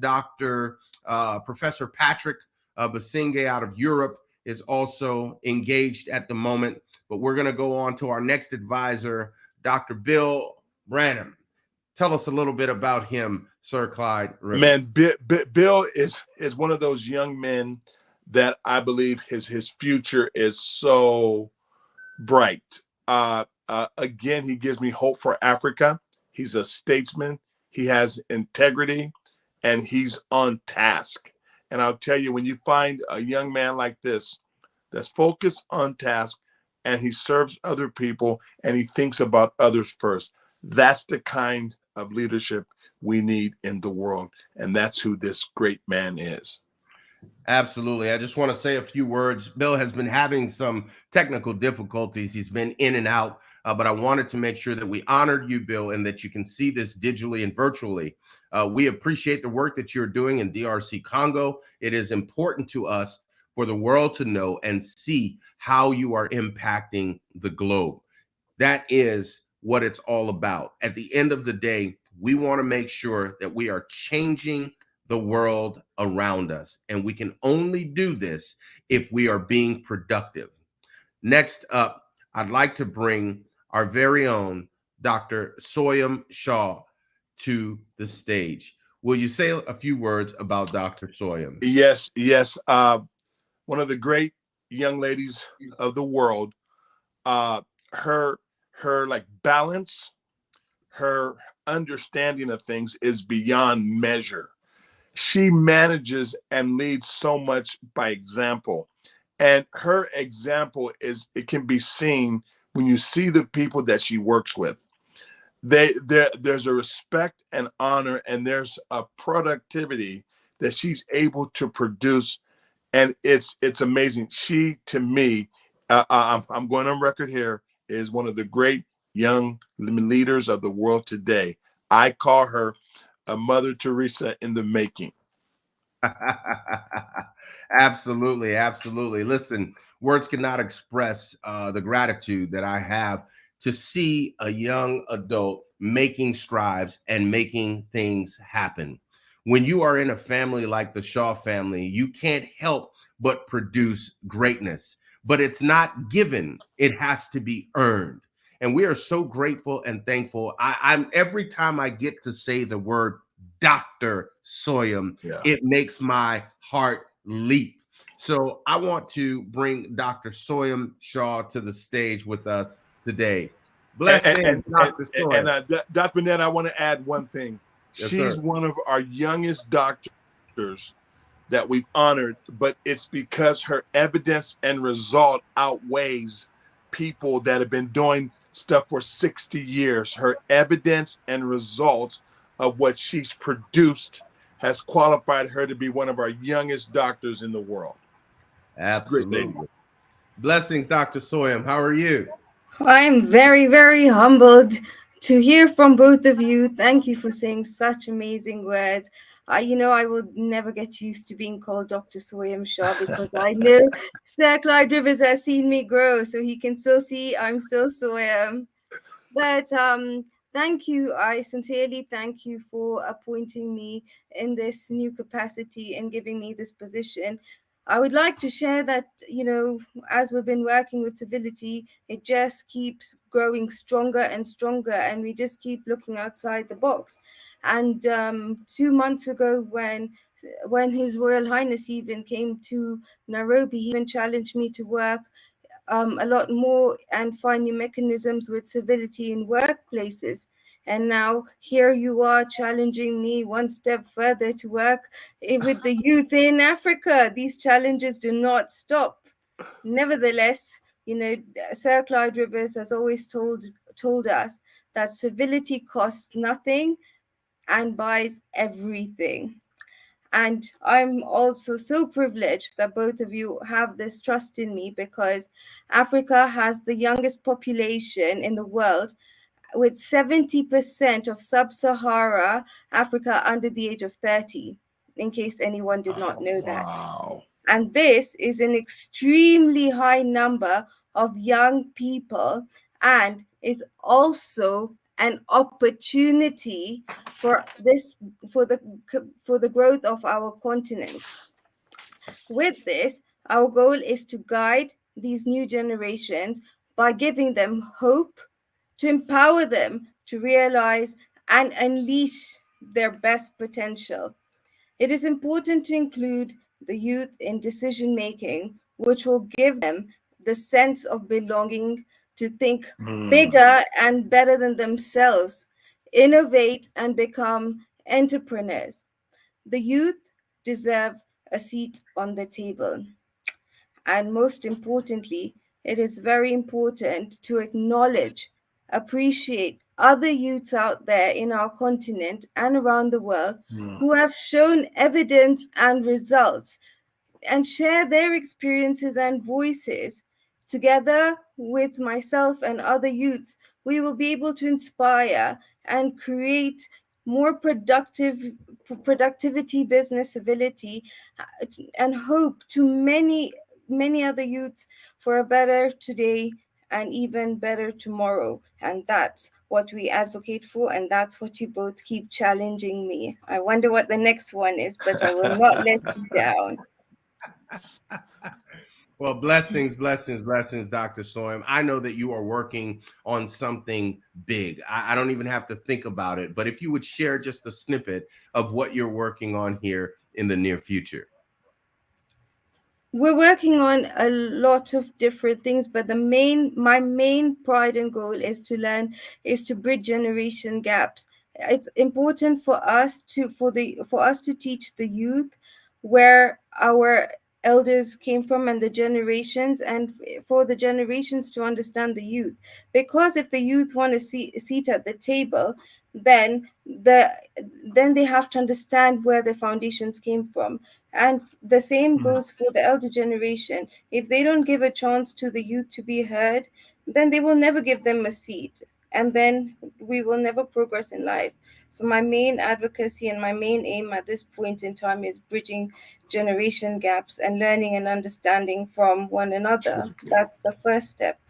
Professor Patrick Basinge out of Europe is also engaged at the moment, but we're going to go on to our next advisor, Dr. Bill Branham. Tell us a little bit about him, Sir Clyde Rivers. Man, Bill is one of those young men that I believe his future is so bright. Again, he gives me hope for Africa. He's a statesman. he has integrity, and he's on task. And I'll tell you, when you find a young man like this that's focused on task and he serves other people and he thinks about others first, that's the kind of leadership we need in the world. And that's who this great man is. Absolutely. I just want to say a few words. Bill has been having some technical difficulties. He's been in and out, but I wanted to make sure that we honored you, Bill, and that you can see this digitally and virtually. We appreciate the work that you're doing in DRC Congo. It is important to us for the world to know and see how you are impacting the globe. That is what it's all about. At the end of the day, we want to make sure that we are changing the world around us. And we can only do this if we are being productive. Next up, I'd like to bring our very own Dr. Soyam Shah to the stage. Will you say a few words about Dr. Soyam? Yes, yes. One of the great young ladies of the world. Her like balance, her understanding of things is beyond measure. She manages and leads so much by example. And her example it can be seen when you see the people that she works with. There's a respect and honor, and there's a productivity that she's able to produce, and it's amazing. She, to me, I'm going on record here, is one of the great young leaders of the world today. I call her a Mother Teresa in the making. Absolutely, absolutely. Listen, words cannot express the gratitude that I have to see a young adult making strides and making things happen. When you are in a family like the Shaw family, you can't help but produce greatness, but it's not given, it has to be earned. And we are so grateful and thankful. I'm every time I get to say the word Dr. Soyam, it makes my heart leap. So I want to bring Dr. Soyam Shah to the stage with us today. Blessings, Dr. Soyam. And Dr. Vernet, I want to add one thing. Yes, She's sir. one of our youngest doctors that we've honored, but it's because her evidence and result outweighs people that have been doing stuff for 60 years. Her evidence and results of what she's produced has qualified her to be one of our youngest doctors in the world. Absolutely. Blessings, Dr. Soyam. How are you? I'm very, very humbled to hear from both of you. Thank you for saying such amazing words. I will never get used to being called Dr. Soyam Shah because I know Sir Clyde Rivers has seen me grow, so he can still see I'm still Soyam. But thank you. I sincerely thank you for appointing me in this new capacity and giving me this position. I would like to share that, as we've been working with civility, it just keeps growing stronger and stronger, and we just keep looking outside the box. And 2 months ago, when His Royal Highness even came to Nairobi, he even challenged me to work a lot more and find new mechanisms with civility in workplaces. And now here you are challenging me one step further to work with the youth in Africa. These challenges do not stop. Nevertheless, Sir Clyde Rivers has always told us that civility costs nothing and buys everything. And I'm also so privileged that both of you have this trust in me because Africa has the youngest population in the world, with 70% of sub-Sahara Africa under the age of 30, in case anyone did not know that. Wow. And this is an extremely high number of young people and is also an opportunity for the growth of our continent. With this, our goal is to guide these new generations by giving them hope, to empower them to realize and unleash their best potential. It is important to include the youth in decision making, which will give them the sense of belonging, to think bigger and better than themselves. innovate, and become entrepreneurs. The youth deserve a seat on the table. And most importantly, it is very important to acknowledge, appreciate other youths out there in our continent and around the world who have shown evidence and results and share their experiences and voices. Together with myself and other youths, we will be able to inspire and create more productivity, business civility, and hope to many other youths for a better today and even better tomorrow. And that's what we advocate for, and that's what you both keep challenging me. I wonder what the next one is, but I will not let you down. Well, blessings, blessings, blessings, Dr. Soyam. I know that you are working on something big. I don't even have to think about it, but if you would share just a snippet of what you're working on here in the near future. We're working on a lot of different things, but my main pride and goal is to bridge generation gaps. It's important for us to teach the youth where our elders came from and the generations, and for the generations to understand the youth. Because if the youth want a seat at the table, then they have to understand where the foundations came from. And the same goes for the elder generation. If they don't give a chance to the youth to be heard, then they will never give them a seat. And then we will never progress in life. So my main advocacy and my main aim at this point in time is bridging generation gaps and learning and understanding from one another. That's the first step.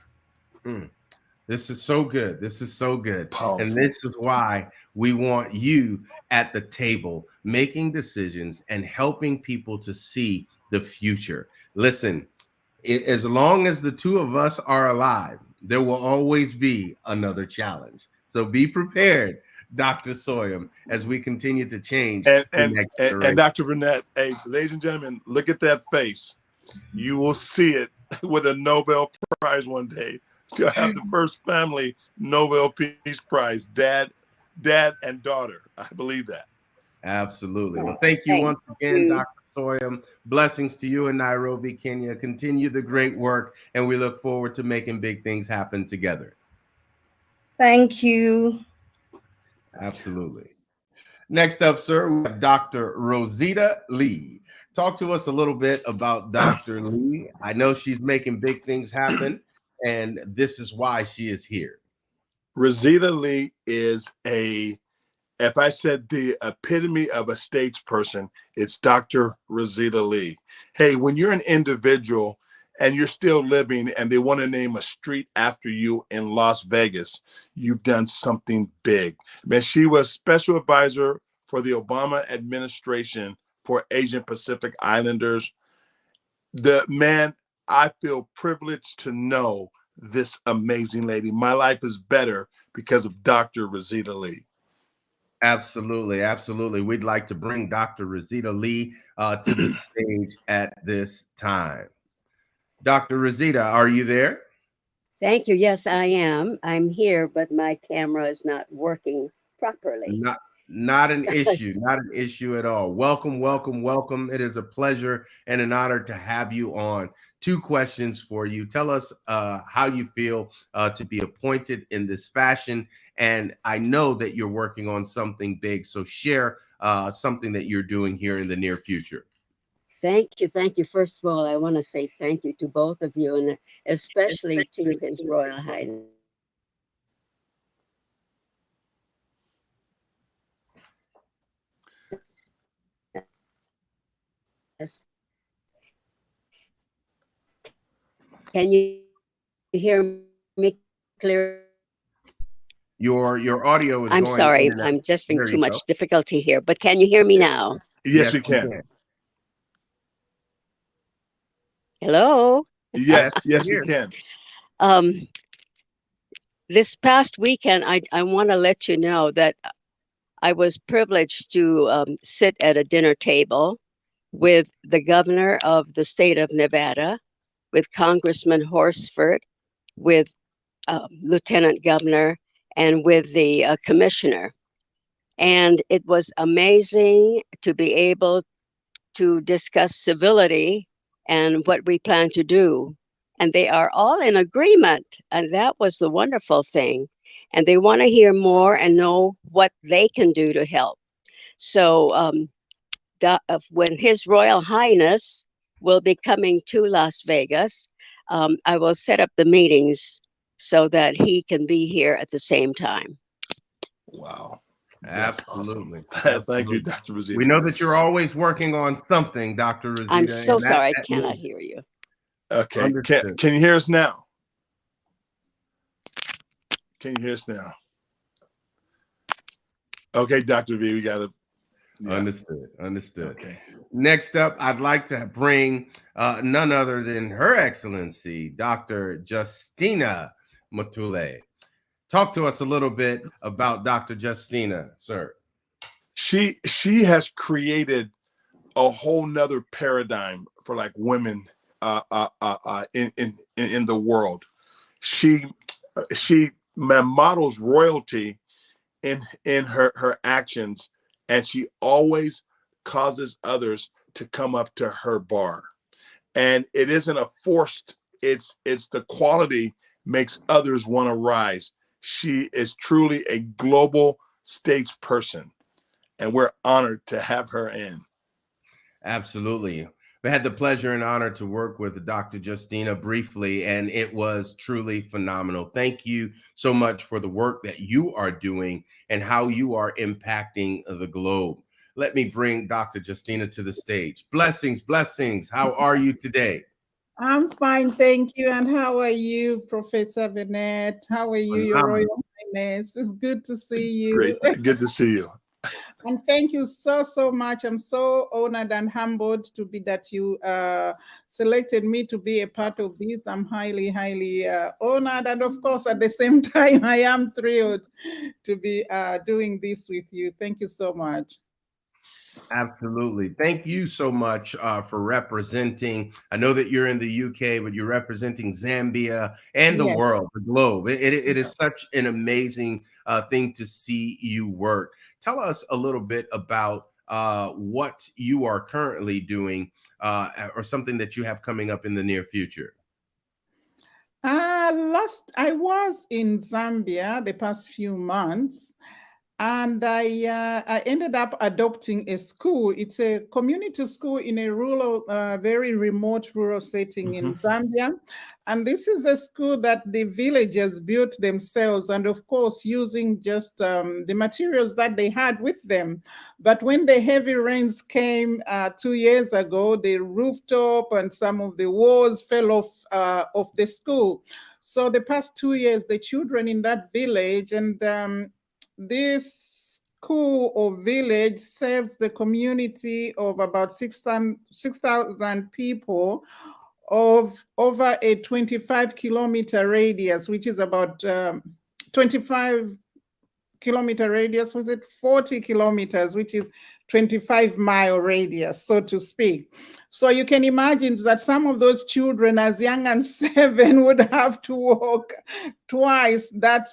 This is so good. This is so good. Powerful. And this is why we want you at the table making decisions and helping people to see the future. Listen, as long as the two of us are alive, there will always be another challenge. So be prepared, Dr. Soyam, as we continue to change. And Dr. Vernet A, ladies and gentlemen, look at that face. You will see it with a Nobel Prize one day. You'll have the first family Nobel Peace Prize, dad and daughter. I believe that. Absolutely. Well, thank you once again, Dr. Soyam. Blessings to you in Nairobi, Kenya. Continue the great work, and we look forward to making big things happen together. Thank you. Absolutely. Next up, sir, we have Dr. Rosita Lee. Talk to us a little bit about Dr. Lee. I know she's making big things happen, and this is why she is here. Rosita Lee is if I said the epitome of a statesperson, it's Dr. Rosita Lee. Hey, when you're an individual and you're still living and they want to name a street after you in Las Vegas, you've done something big. Man, she was special advisor for the Obama administration for Asian Pacific Islanders. I feel privileged to know this amazing lady. My life is better because of Dr. Rosita Lee. Absolutely, absolutely. We'd like to bring Dr. Rosita Lee to the stage at this time. Dr. Rosita, are you there? Thank you. Yes, I am. I'm here, but my camera is not working properly. Not an issue, not an issue at all. Welcome, welcome, welcome. It is a pleasure and an honor to have you on. 2 questions for you. Tell us how you feel to be appointed in this fashion. And I know that you're working on something big, so share something that you're doing here in the near future. Thank you. Thank you. First of all, I want to say thank you to both of you, and especially to His Royal Highness. Can you hear me clearly? Your audio is I'm going sorry, I'm just having too much difficulty here, but can you hear me now? Yes, we can. Hello? Yes, we can. This past weekend, I want to let you know that I was privileged to sit at a dinner table with the governor of the state of Nevada, with Congressman Horsford, with Lieutenant Governor and with the commissioner. And it was amazing to be able to discuss civility and what we plan to do. And they are all in agreement. And that was the wonderful thing. And they want to hear more and know what they can do to help. So when His Royal Highness will be coming to Las Vegas, I will set up the meetings so that he can be here at the same time. Wow. That's Absolutely. awesome. Thank you, Dr. Rosita. We know that you're always working on something, Dr. Rosita. I'm so sorry, I cannot hear you. Okay. Can you hear us now? Can you hear us now? Okay, Dr. V, we got to. Yeah. Understood. Okay. Next up, I'd like to bring none other than Her Excellency, Dr. Justina Mutule. Talk to us a little bit about Dr. Justina, sir. She has created a whole nother paradigm for like women in the world. She models royalty in her actions, and she always causes others to come up to her bar. And it isn't a forced, it's the quality makes others want to rise. She is truly a global statesperson, and we're honored to have her in. Absolutely. We had the pleasure and honor to work with Dr. Justina briefly, and it was truly phenomenal. Thank you so much for the work that you are doing and how you are impacting the globe. Let me bring Dr. Justina to the stage. Blessings, blessings. How are you today? I'm fine, thank you. And how are you, Professor Vernet? How are you, Your Royal Highness? It's good to see you. Great, good to see you. And thank you so much. I'm so honored and humbled to be that you selected me to be a part of this. I'm highly honored. And of course, at the same time, I am thrilled to be doing this with you. Thank you so much. Absolutely. Thank you so much for representing. I know that you're in the UK, but you're representing Zambia and the world, the globe. It is such an amazing thing to see you work. Tell us a little bit about what you are currently doing or something that you have coming up in the near future. I was in Zambia the past few months. And I ended up adopting a school. It's a community school in a rural, very remote rural setting in Zambia. And this is a school that the villagers built themselves, and of course, using just the materials that they had with them. But when the heavy rains came 2 years ago, the rooftop and some of the walls fell off of the school. So the past 2 years, the children in that village and this school or village serves the community of about 6,000 people of over a 25-kilometer radius, which is about 25-kilometer radius, was it 40 kilometers, which is 25-mile radius, so to speak. So you can imagine that some of those children as young as 7 would have to walk twice that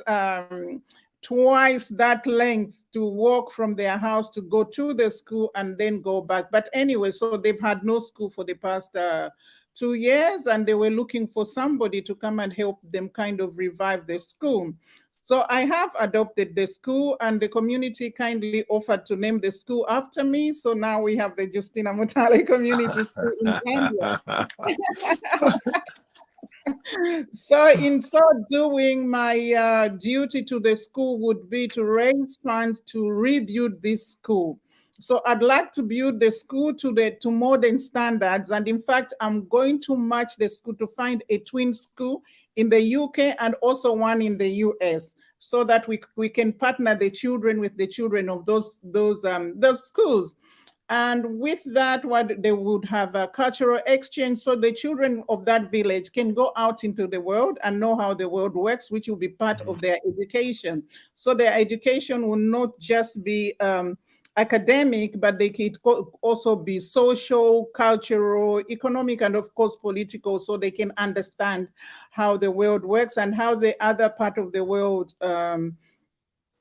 length to walk from their house to go to the school and then go back. But anyway, so they've had no school for the past 2 years, and they were looking for somebody to come and help them kind of revive the school. So I have adopted the school, and the community kindly offered to name the school after me. So now we have the Justina Mutale Community School in Zambia. So in so doing, my duty to the school would be to raise funds to rebuild this school. So I'd like to build the school to modern standards. And in fact, I'm going to match the school to find a twin school in the UK and also one in the US, so that we can partner the children with the children of those schools. And with that, what they would have a cultural exchange, so the children of that village can go out into the world and know how the world works, which will be part of their education. So their education will not just be academic, but they could also be social, cultural, economic, and of course political, so they can understand how the world works and how the other part of the world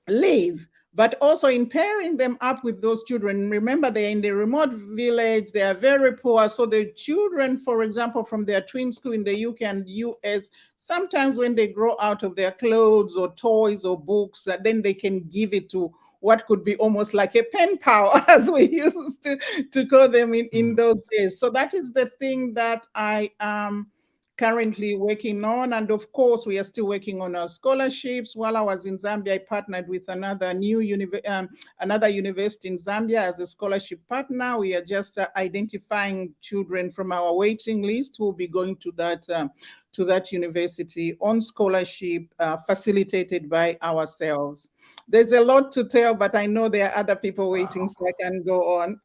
live, but also in pairing them up with those children. Remember, they're in the remote village, they are very poor. So the children, for example, from their twin school in the UK and US, sometimes when they grow out of their clothes or toys or books, then they can give it to what could be almost like a pen pal, as we used to call them in those days. So that is the thing that I currently working on. And of course, we are still working on our scholarships. While I was in Zambia, I partnered with another university in Zambia as a scholarship partner. We are just identifying children from our waiting list who will be going to that university on scholarship, facilitated by ourselves. There's a lot to tell, but I know there are other people waiting, so I can go on.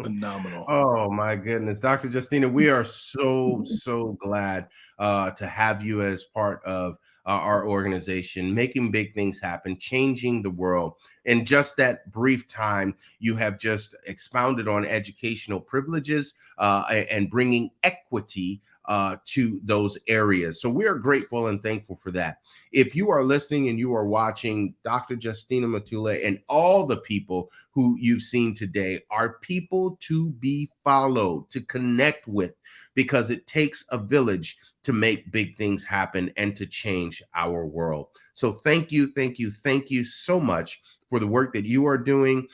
Phenomenal. Oh my goodness, Dr. Justina, we are so glad to have you as part of our organization, making big things happen, changing the world. In just that brief time, you have just expounded on educational privileges and bringing equity to those areas. So we are grateful and thankful for that. If you are listening and you are watching, Dr. Justina Matule and all the people who you've seen today are people to be followed, to connect with, because it takes a village to make big things happen and to change our world. So thank you so much for the work that you are doing,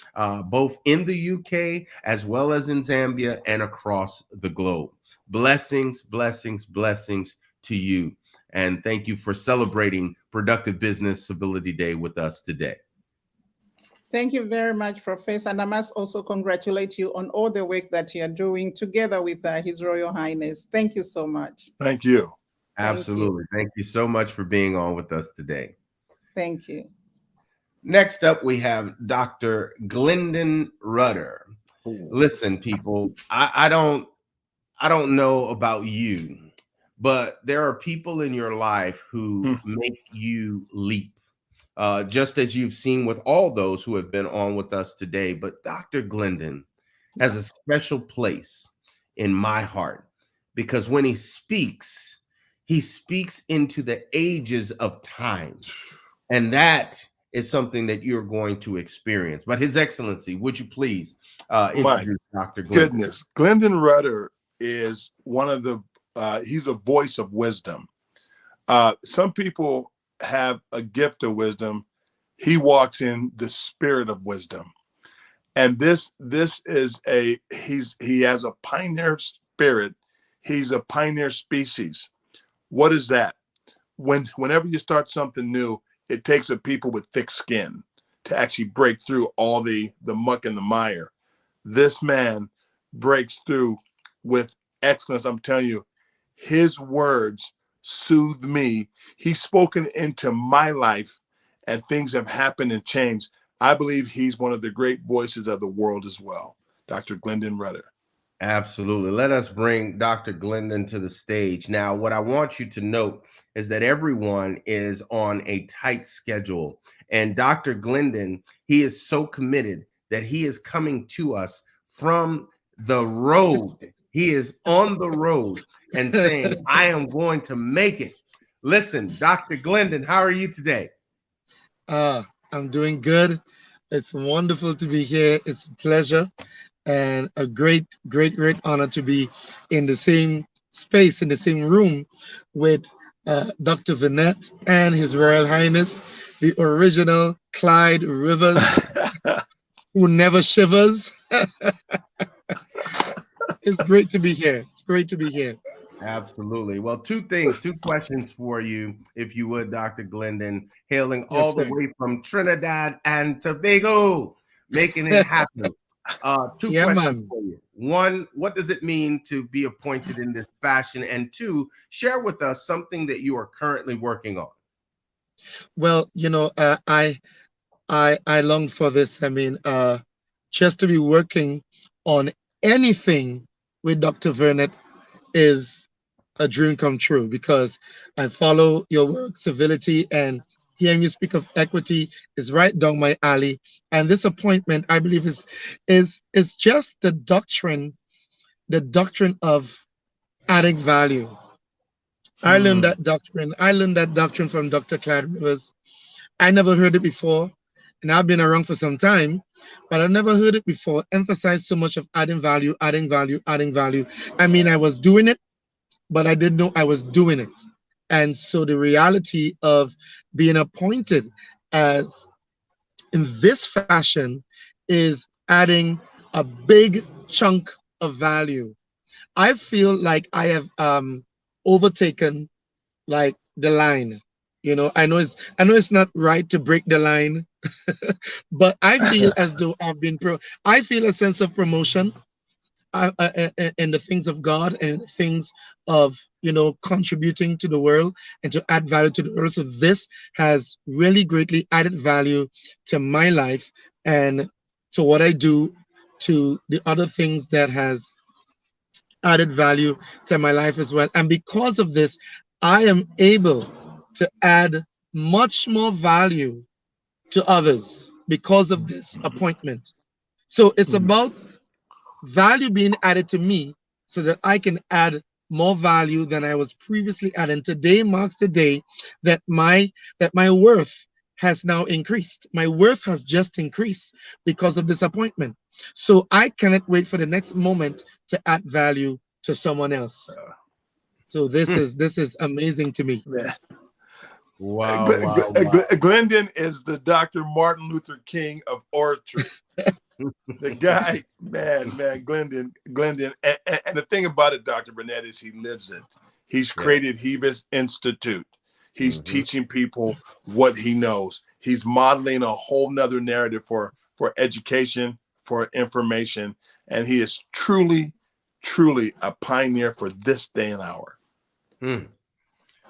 both in the UK as well as in Zambia and across the globe. Blessings, blessings, blessings to you. And thank you for celebrating Productive Business Civility Day with us today. Thank you very much, Professor. And I must also congratulate you on all the work that you're doing together with His Royal Highness. Thank you so much. Thank you. Absolutely. Thank you so much for being on with us today. Thank you. Next up, we have Dr. Glendon Rudder. Ooh. Listen, people, I don't know about you, but there are people in your life who make you leap, just as you've seen with all those who have been on with us today. But Dr. Glendon has a special place in my heart, because when he speaks into the ages of time. And that is something that you're going to experience. But His Excellency, would you please introduce Dr. Glendon? Goodness, Glendon Rudder is one of the, he's a voice of wisdom. Some people have a gift of wisdom. He walks in the spirit of wisdom. And this is he has a pioneer spirit. He's a pioneer species. What is that? Whenever you start something new, it takes a people with thick skin to actually break through all the muck and the mire. This man breaks through with excellence. I'm telling you, his words soothe me. He's spoken into my life, and things have happened and changed. I believe he's one of the great voices of the world as well, Dr. Glendon Rudder. Absolutely. Let us bring Dr. Glendon to the stage. Now, what I want you to note is that everyone is on a tight schedule. And Dr. Glendon, he is so committed that he is coming to us from the road. He is on the road and saying, I am going to make it. Listen, Dr. Glendon, how are you today? I'm doing good. It's wonderful to be here. It's a pleasure and a great honor to be in the same space, in the same room with Dr. Vernet and His Royal Highness, the original Clyde Rivers, who never shivers. It's great to be here. It's great to be here. Absolutely. Well, two questions for you, if you would, Dr. Glendon, hailing Yes, all the sir. way from Trinidad and Tobago, making it happen. Two Yeah, questions man. for you. One, what does it mean to be appointed in this fashion? And two, share with us something that you are currently working on. Well, you know, I long for this. I mean, just to be working on anything with Dr. Vernet is a dream come true, because I follow your work, civility, and hearing you speak of equity is right down my alley. And this appointment, I believe, is just the doctrine of adding value. I learned that doctrine from Dr. Clyde Rivers, I never heard it before, and I've been around for some time, but I've never heard it before. Emphasize so much of adding value, adding value, adding value. I mean, I was doing it, but I didn't know I was doing it. And so the reality of being appointed as in this fashion is adding a big chunk of value. I feel like I have overtaken like the line. You know, I know it's not right to break the line, but I feel as though I feel a sense of promotion in the things of God and the things of, you know, contributing to the world and to add value to the world. So this has really greatly added value to my life and to what I do, to the other things that has added value to my life as well. And because of this, I am able to add much more value to others because of this appointment. So it's about value being added to me so that I can add more value than I was previously adding. Today marks the day that my worth has now increased. My worth has just increased because of this appointment. So I cannot wait for the next moment to add value to someone else. So this is amazing to me. Wow. Glendon is the Dr. Martin Luther King of oratory. The guy, man, Glendon. And the thing about it, Dr. Vernet, is he lives it. He's created Hevis Institute. He's teaching people what he knows. He's modeling a whole nother narrative for education, for information. And he is truly a pioneer for this day and hour.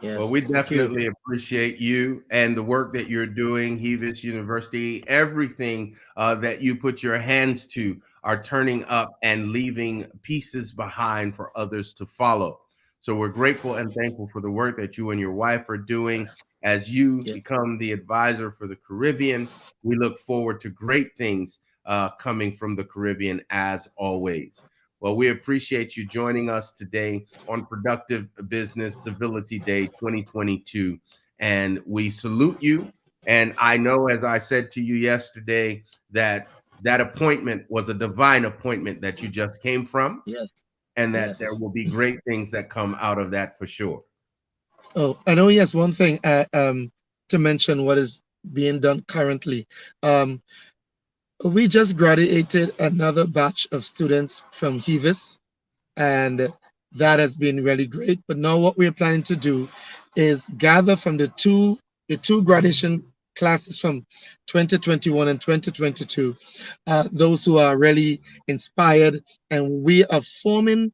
Yes, well, we definitely appreciate you and the work that you're doing, Hevis University. Everything that you put your hands to are turning up and leaving pieces behind for others to follow. So we're grateful and thankful for the work that you and your wife are doing as you become the advisor for the Caribbean. We look forward to great things coming from the Caribbean as always. Well, we appreciate you joining us today on Productive Business Civility Day 2022. And we salute you. And I know, as I said to you yesterday, that appointment was a divine appointment that you just came from. Yes. And that there will be great things that come out of that for sure. Oh, I know. Yes, one thing to mention what is being done currently. We just graduated another batch of students from Hevis, and that has been really great. But now what we're planning to do is gather from the two graduation classes from 2021 and 2022, those who are really inspired, and we are forming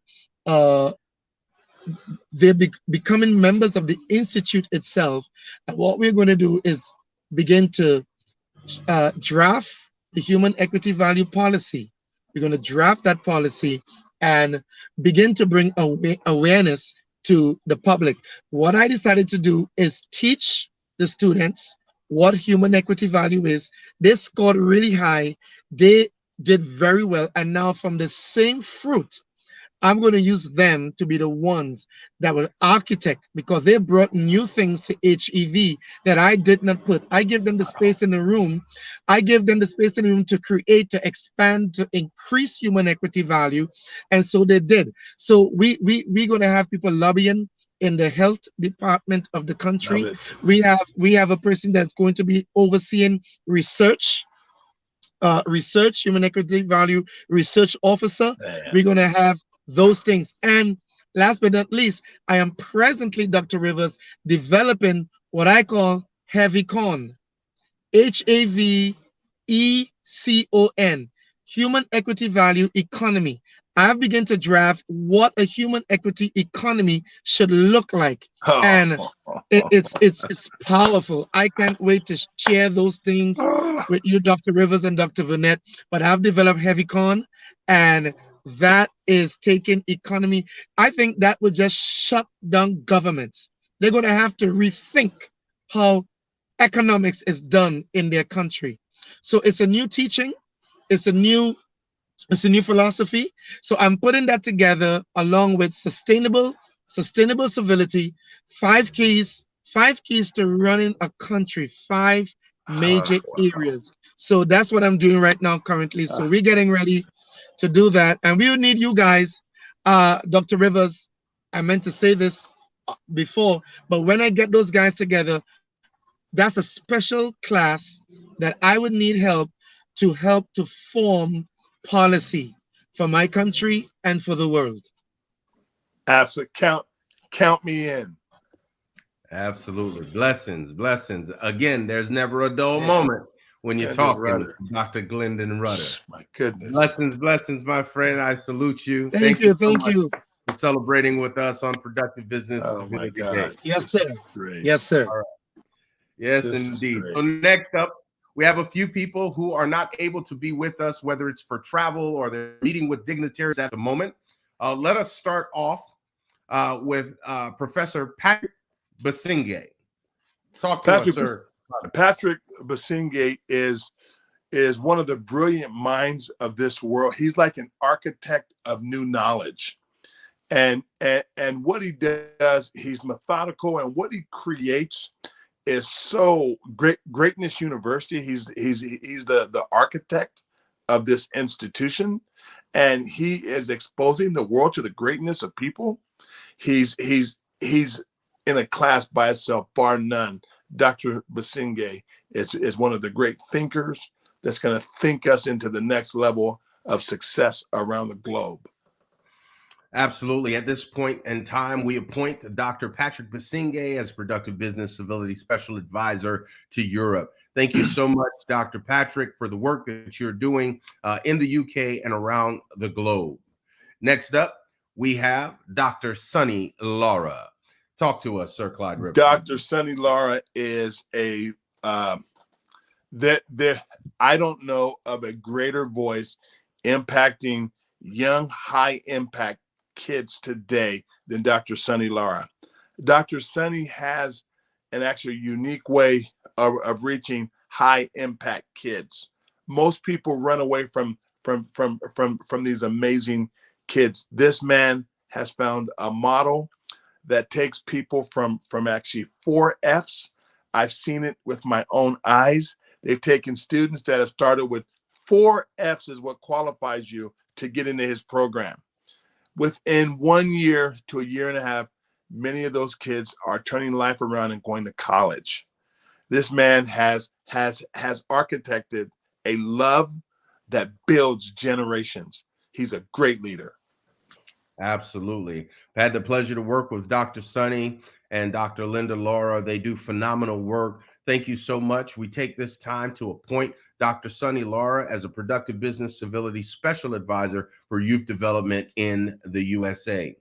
they're becoming members of the institute itself. And what we're going to do is begin to draft the human equity value policy. We're going to draft that policy and begin to bring awareness to the public. What I decided to do is teach the students what human equity value is. They scored really high. They did very well. And now from the same fruit, I'm going to use them to be the ones that will architect, because they brought new things to HEV that I did not put. I gave them the space in the room. I gave them the space in the room to create, to expand, to increase human equity value. And so they did. So we're going to have people lobbying in the health department of the country. We have a person that's going to be overseeing research, human equity value research officer. We're going to have those things. And last but not least, I am presently, Dr. Rivers, developing what I call HAVECON, HAVECON, human equity value economy. I've begun to draft what a human equity economy should look like. And it's powerful. I can't wait to share those things with you, Dr. Rivers and Dr. Vernet. But I've developed HAVECON, and that is taking economy. I think that would just shut down governments. They're going to have to rethink how economics is done in their country. So it's a new teaching. It's a new philosophy. So I'm putting that together along with sustainable civility, 5 keys to running a country, 5 major Wow. areas. So that's what I'm doing right now currently. So we're getting ready to do that. And we will need you guys, Dr. Rivers. I meant to say this before, but when I get those guys together, that's a special class that I would need help to form policy for my country and for the world. Absolutely. Count me in. Absolutely. Blessings, blessings. Again, there's never a dull Yeah. moment when you're Glendon talking Rudder. to Dr. Glendon Rudder. My goodness. Blessings, blessings, my friend. I salute you. Thank you. So Thank much you. for celebrating with us on Productive Business Oh my Civility Day. God. Yes, This sir. is great. Yes, sir. All right. Yes, This is indeed. great. So next up, we have a few people who are not able to be with us, whether it's for travel or they're meeting with dignitaries at the moment. Let us start off with Professor Patrick Basinge. Talk to us, sir. Patrick Basinge is one of the brilliant minds of this world. He's like an architect of new knowledge. And what he does, he's methodical, and what he creates is so great. Greatness University. He's the architect of this institution, and he is exposing the world to the greatness of people. He's in a class by itself, bar none. Dr. Basinge is one of the great thinkers that's going to think us into the next level of success around the globe. Absolutely. At this point in time, we appoint Dr. Patrick Basinge as Productive Business Civility Special Advisor to Europe. Thank you so much, Dr. Patrick, for the work that you're doing in the UK and around the globe. Next up, we have Dr. Sunny Laura. Talk to us, Sir Clyde Rivers. Dr. Sunny Laura is I don't know of a greater voice impacting young, high impact kids today than Dr. Sunny Laura. Dr. Sunny has an actually unique way of reaching high impact kids. Most people run away from these amazing kids. This man has found a model that takes people from actually 4 F's. I've seen it with my own eyes. They've taken students that have started with 4 F's is what qualifies you to get into his program. Within 1 year to a year and a half, many of those kids are turning life around and going to college. This man has architected a love that builds generations. He's a great leader. Absolutely. I had the pleasure to work with Dr. Sunny and Dr. Linda Laura. They do phenomenal work. Thank you so much. We take this time to appoint Dr. Sunny Laura as a Productive Business Civility Special Advisor for Youth Development in the USA.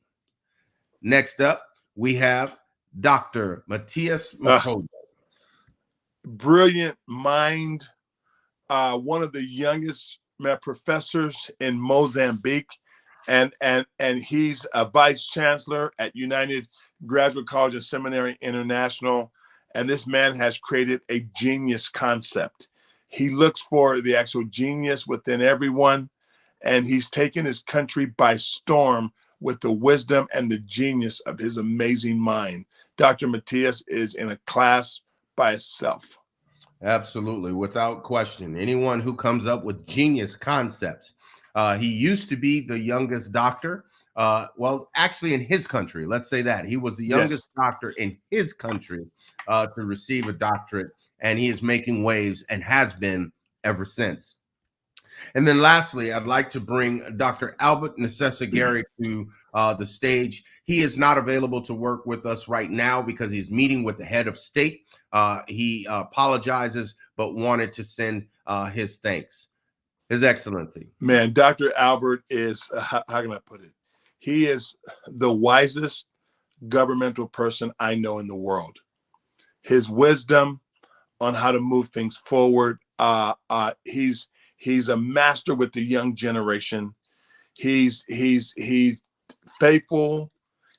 Next up, we have Dr. Matthias Makoto. Brilliant mind, one of the youngest professors in Mozambique, and he's a vice chancellor at United Graduate College and Seminary International. And this man has created a genius concept. He looks for the actual genius within everyone, and he's taken his country by storm with the wisdom and the genius of his amazing mind. Dr. Matthias is in a class by itself. Absolutely, without question. Anyone who comes up with genius concepts. He used to be the youngest doctor. Well, actually in his country, let's say that. He was the youngest doctor in his country to receive a doctorate, and he is making waves and has been ever since. And then lastly, I'd like to bring Dr. Albert Necessagari to the stage. He is not available to work with us right now because he's meeting with the head of state. He apologizes, but wanted to send his thanks. His Excellency. Man, Dr. Albert is, how can I put it? He is the wisest governmental person I know in the world. His wisdom on how to move things forward. He's a master with the young generation. He's faithful.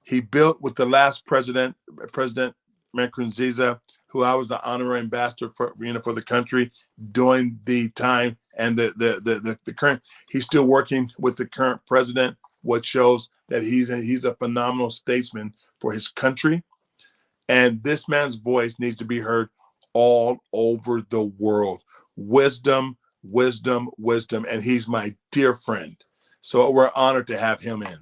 He built with the last President Nkurunziza, who I was the honorary ambassador for the country during the time, and the current. He's still working with the current president, what shows that he's a phenomenal statesman for his country. And this man's voice needs to be heard all over the world. Wisdom, wisdom, wisdom. And he's my dear friend. So we're honored to have him in.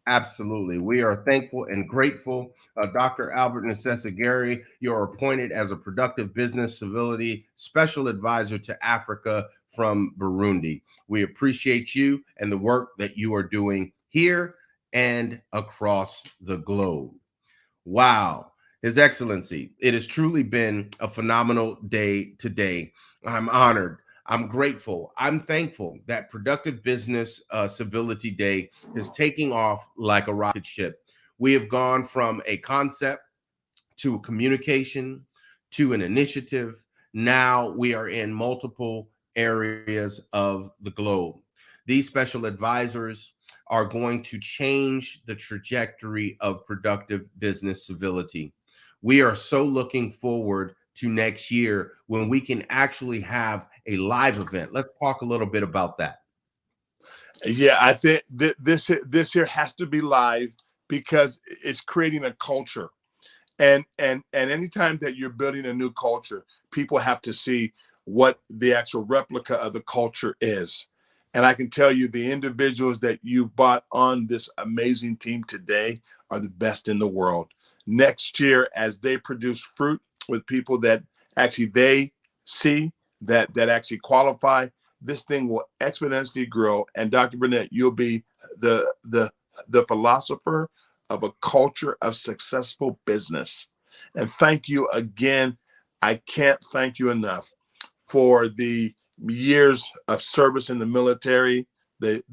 Absolutely. We are thankful and grateful. Dr. Albert Necessagari, you're appointed as a Productive Business Civility Special Advisor to Africa from Burundi. We appreciate you and the work that you are doing here and across the globe. Wow. His Excellency, it has truly been a phenomenal day today. I'm honored. I'm grateful. I'm thankful that Productive Business Civility Day is taking off like a rocket ship. We have gone from a concept to communication to an initiative. Now we are in multiple areas of the globe. These special advisors are going to change the trajectory of productive business civility. We are so looking forward to next year when we can actually have a live event. Let's talk a little bit about that. Yeah, I think this here has to be live because it's creating a culture. And anytime that you're building a new culture, people have to see what the actual replica of the culture is. And I can tell you the individuals that you've brought on this amazing team today are the best in the world. Next year, as they produce fruit with people that actually they see that actually qualify, this thing will exponentially grow. And Dr. Vernet, you'll be the philosopher of a culture of successful business. And thank you again. I can't thank you enough for the years of service in the military, the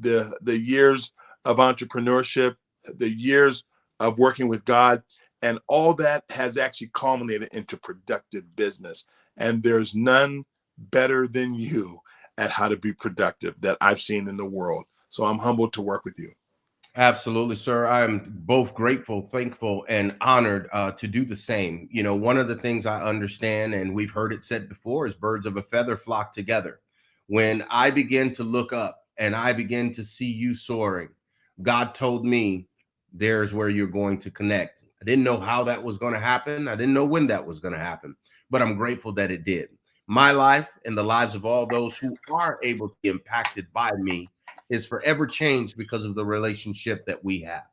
years of entrepreneurship, the years of working with God, and all that has actually culminated into productive business. And there's none better than you at how to be productive that I've seen in the world. So I'm humbled to work with you. Absolutely, sir. I am both grateful, thankful, and honored to do the same. You know, one of the things I understand, and we've heard it said before, is birds of a feather flock together. When I begin to look up and I begin to see you soaring, God told me there's where you're going to connect. I didn't know how that was going to happen. I didn't know when that was going to happen, but I'm grateful that it did. My life and the lives of all those who are able to be impacted by me is forever changed because of the relationship that we have.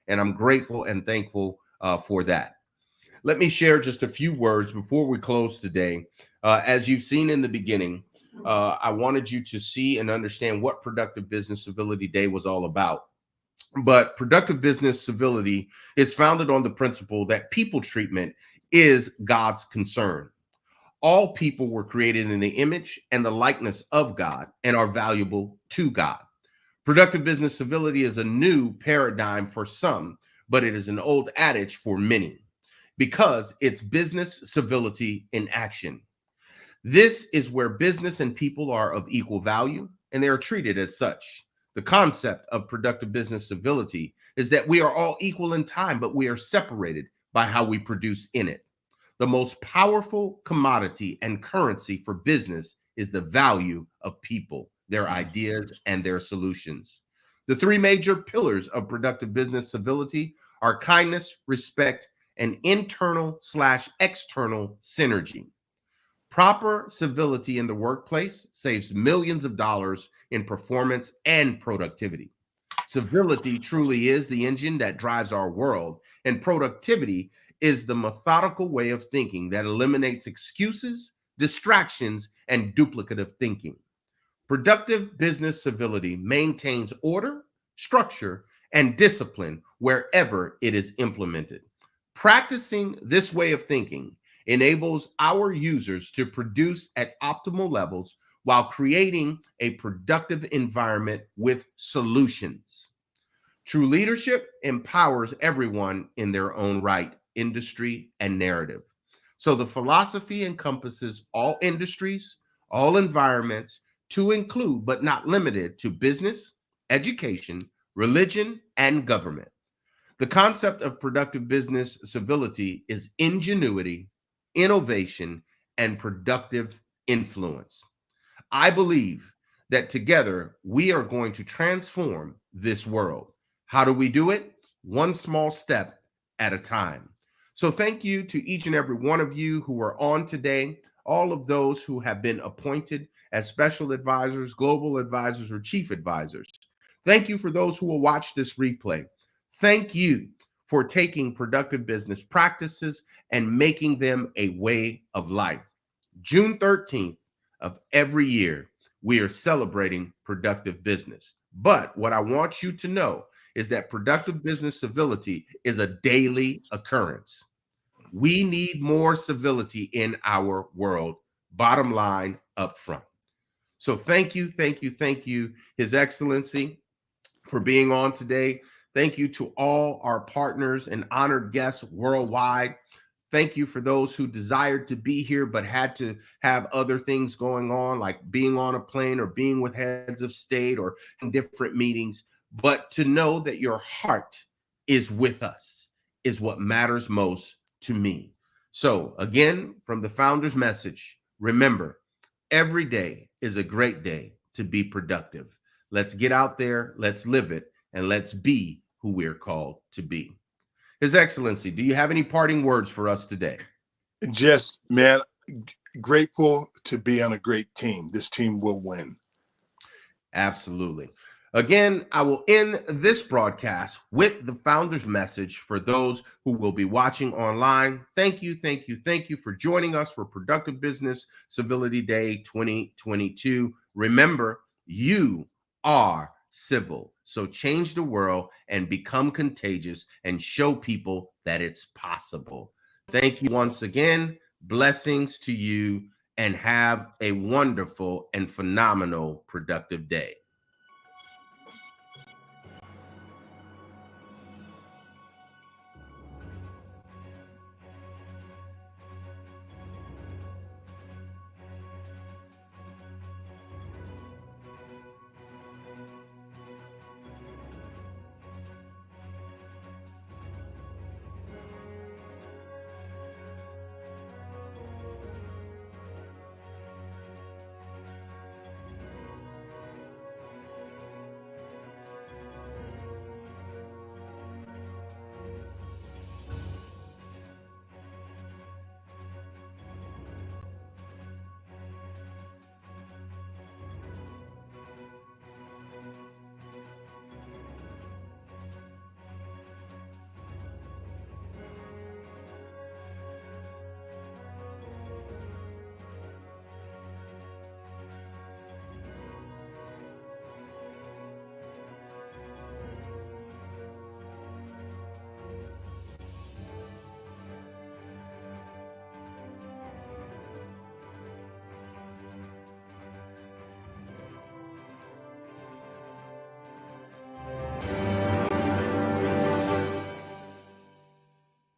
And I'm grateful and thankful for that. Let me share just a few words before we close today. As you've seen in the beginning, I wanted you to see and understand what Productive Business Civility Day was all about. But Productive Business Civility is founded on the principle that people treatment is God's concern. All people were created in the image and the likeness of God and are valuable to God. Productive business civility is a new paradigm for some, but it is an old adage for many because it's business civility in action. This is where business and people are of equal value and they are treated as such. The concept of productive business civility is that we are all equal in time, but we are separated by how we produce in it. The most powerful commodity and currency for business is the value of people, their ideas, and their solutions. The three major pillars of productive business civility are kindness, respect, and internal/external synergy. Proper civility in the workplace saves millions of dollars in performance and productivity. Civility truly is the engine that drives our world, and productivity is the methodical way of thinking that eliminates excuses, distractions, and duplicative thinking. Productive business civility maintains order, structure, and discipline wherever it is implemented. Practicing this way of thinking enables our users to produce at optimal levels while creating a productive environment with solutions. True leadership empowers everyone in their own right, industry, and narrative. So the philosophy encompasses all industries, all environments, to include but not limited to business, education, religion, and government. The concept of productive business civility is ingenuity, innovation, and productive influence. I believe that together we are going to transform this world. How do we do it? One small step at a time. So thank you to each and every one of you who are on today, all of those who have been appointed as special advisors, global advisors, or chief advisors. Thank you for those who will watch this replay. Thank you for taking productive business practices and making them a way of life. June 13th of every year, we are celebrating productive business. But what I want you to know is that productive business civility is a daily occurrence. We need more civility in our world, bottom line up front. So thank you, thank you, thank you, His Excellency, for being on today. Thank you to all our partners and honored guests worldwide. Thank you for those who desired to be here but had to have other things going on, like being on a plane or being with heads of state or in different meetings. But to know that your heart is with us is what matters most to me. So again, from the founder's message, remember, every day is a great day to be productive. Let's get out there, let's live it, and let's be who we're called to be. His Excellency, do you have any parting words for us today? Just, man, grateful to be on a great team. This team will win. Absolutely. Again, I will end this broadcast with the founder's message for those who will be watching online. Thank you, thank you, thank you for joining us for Productive Business Civility Day 2022. Remember, you are civil. So change the world and become contagious and show people that it's possible. Thank you once again. Blessings to you and have a wonderful and phenomenal productive day.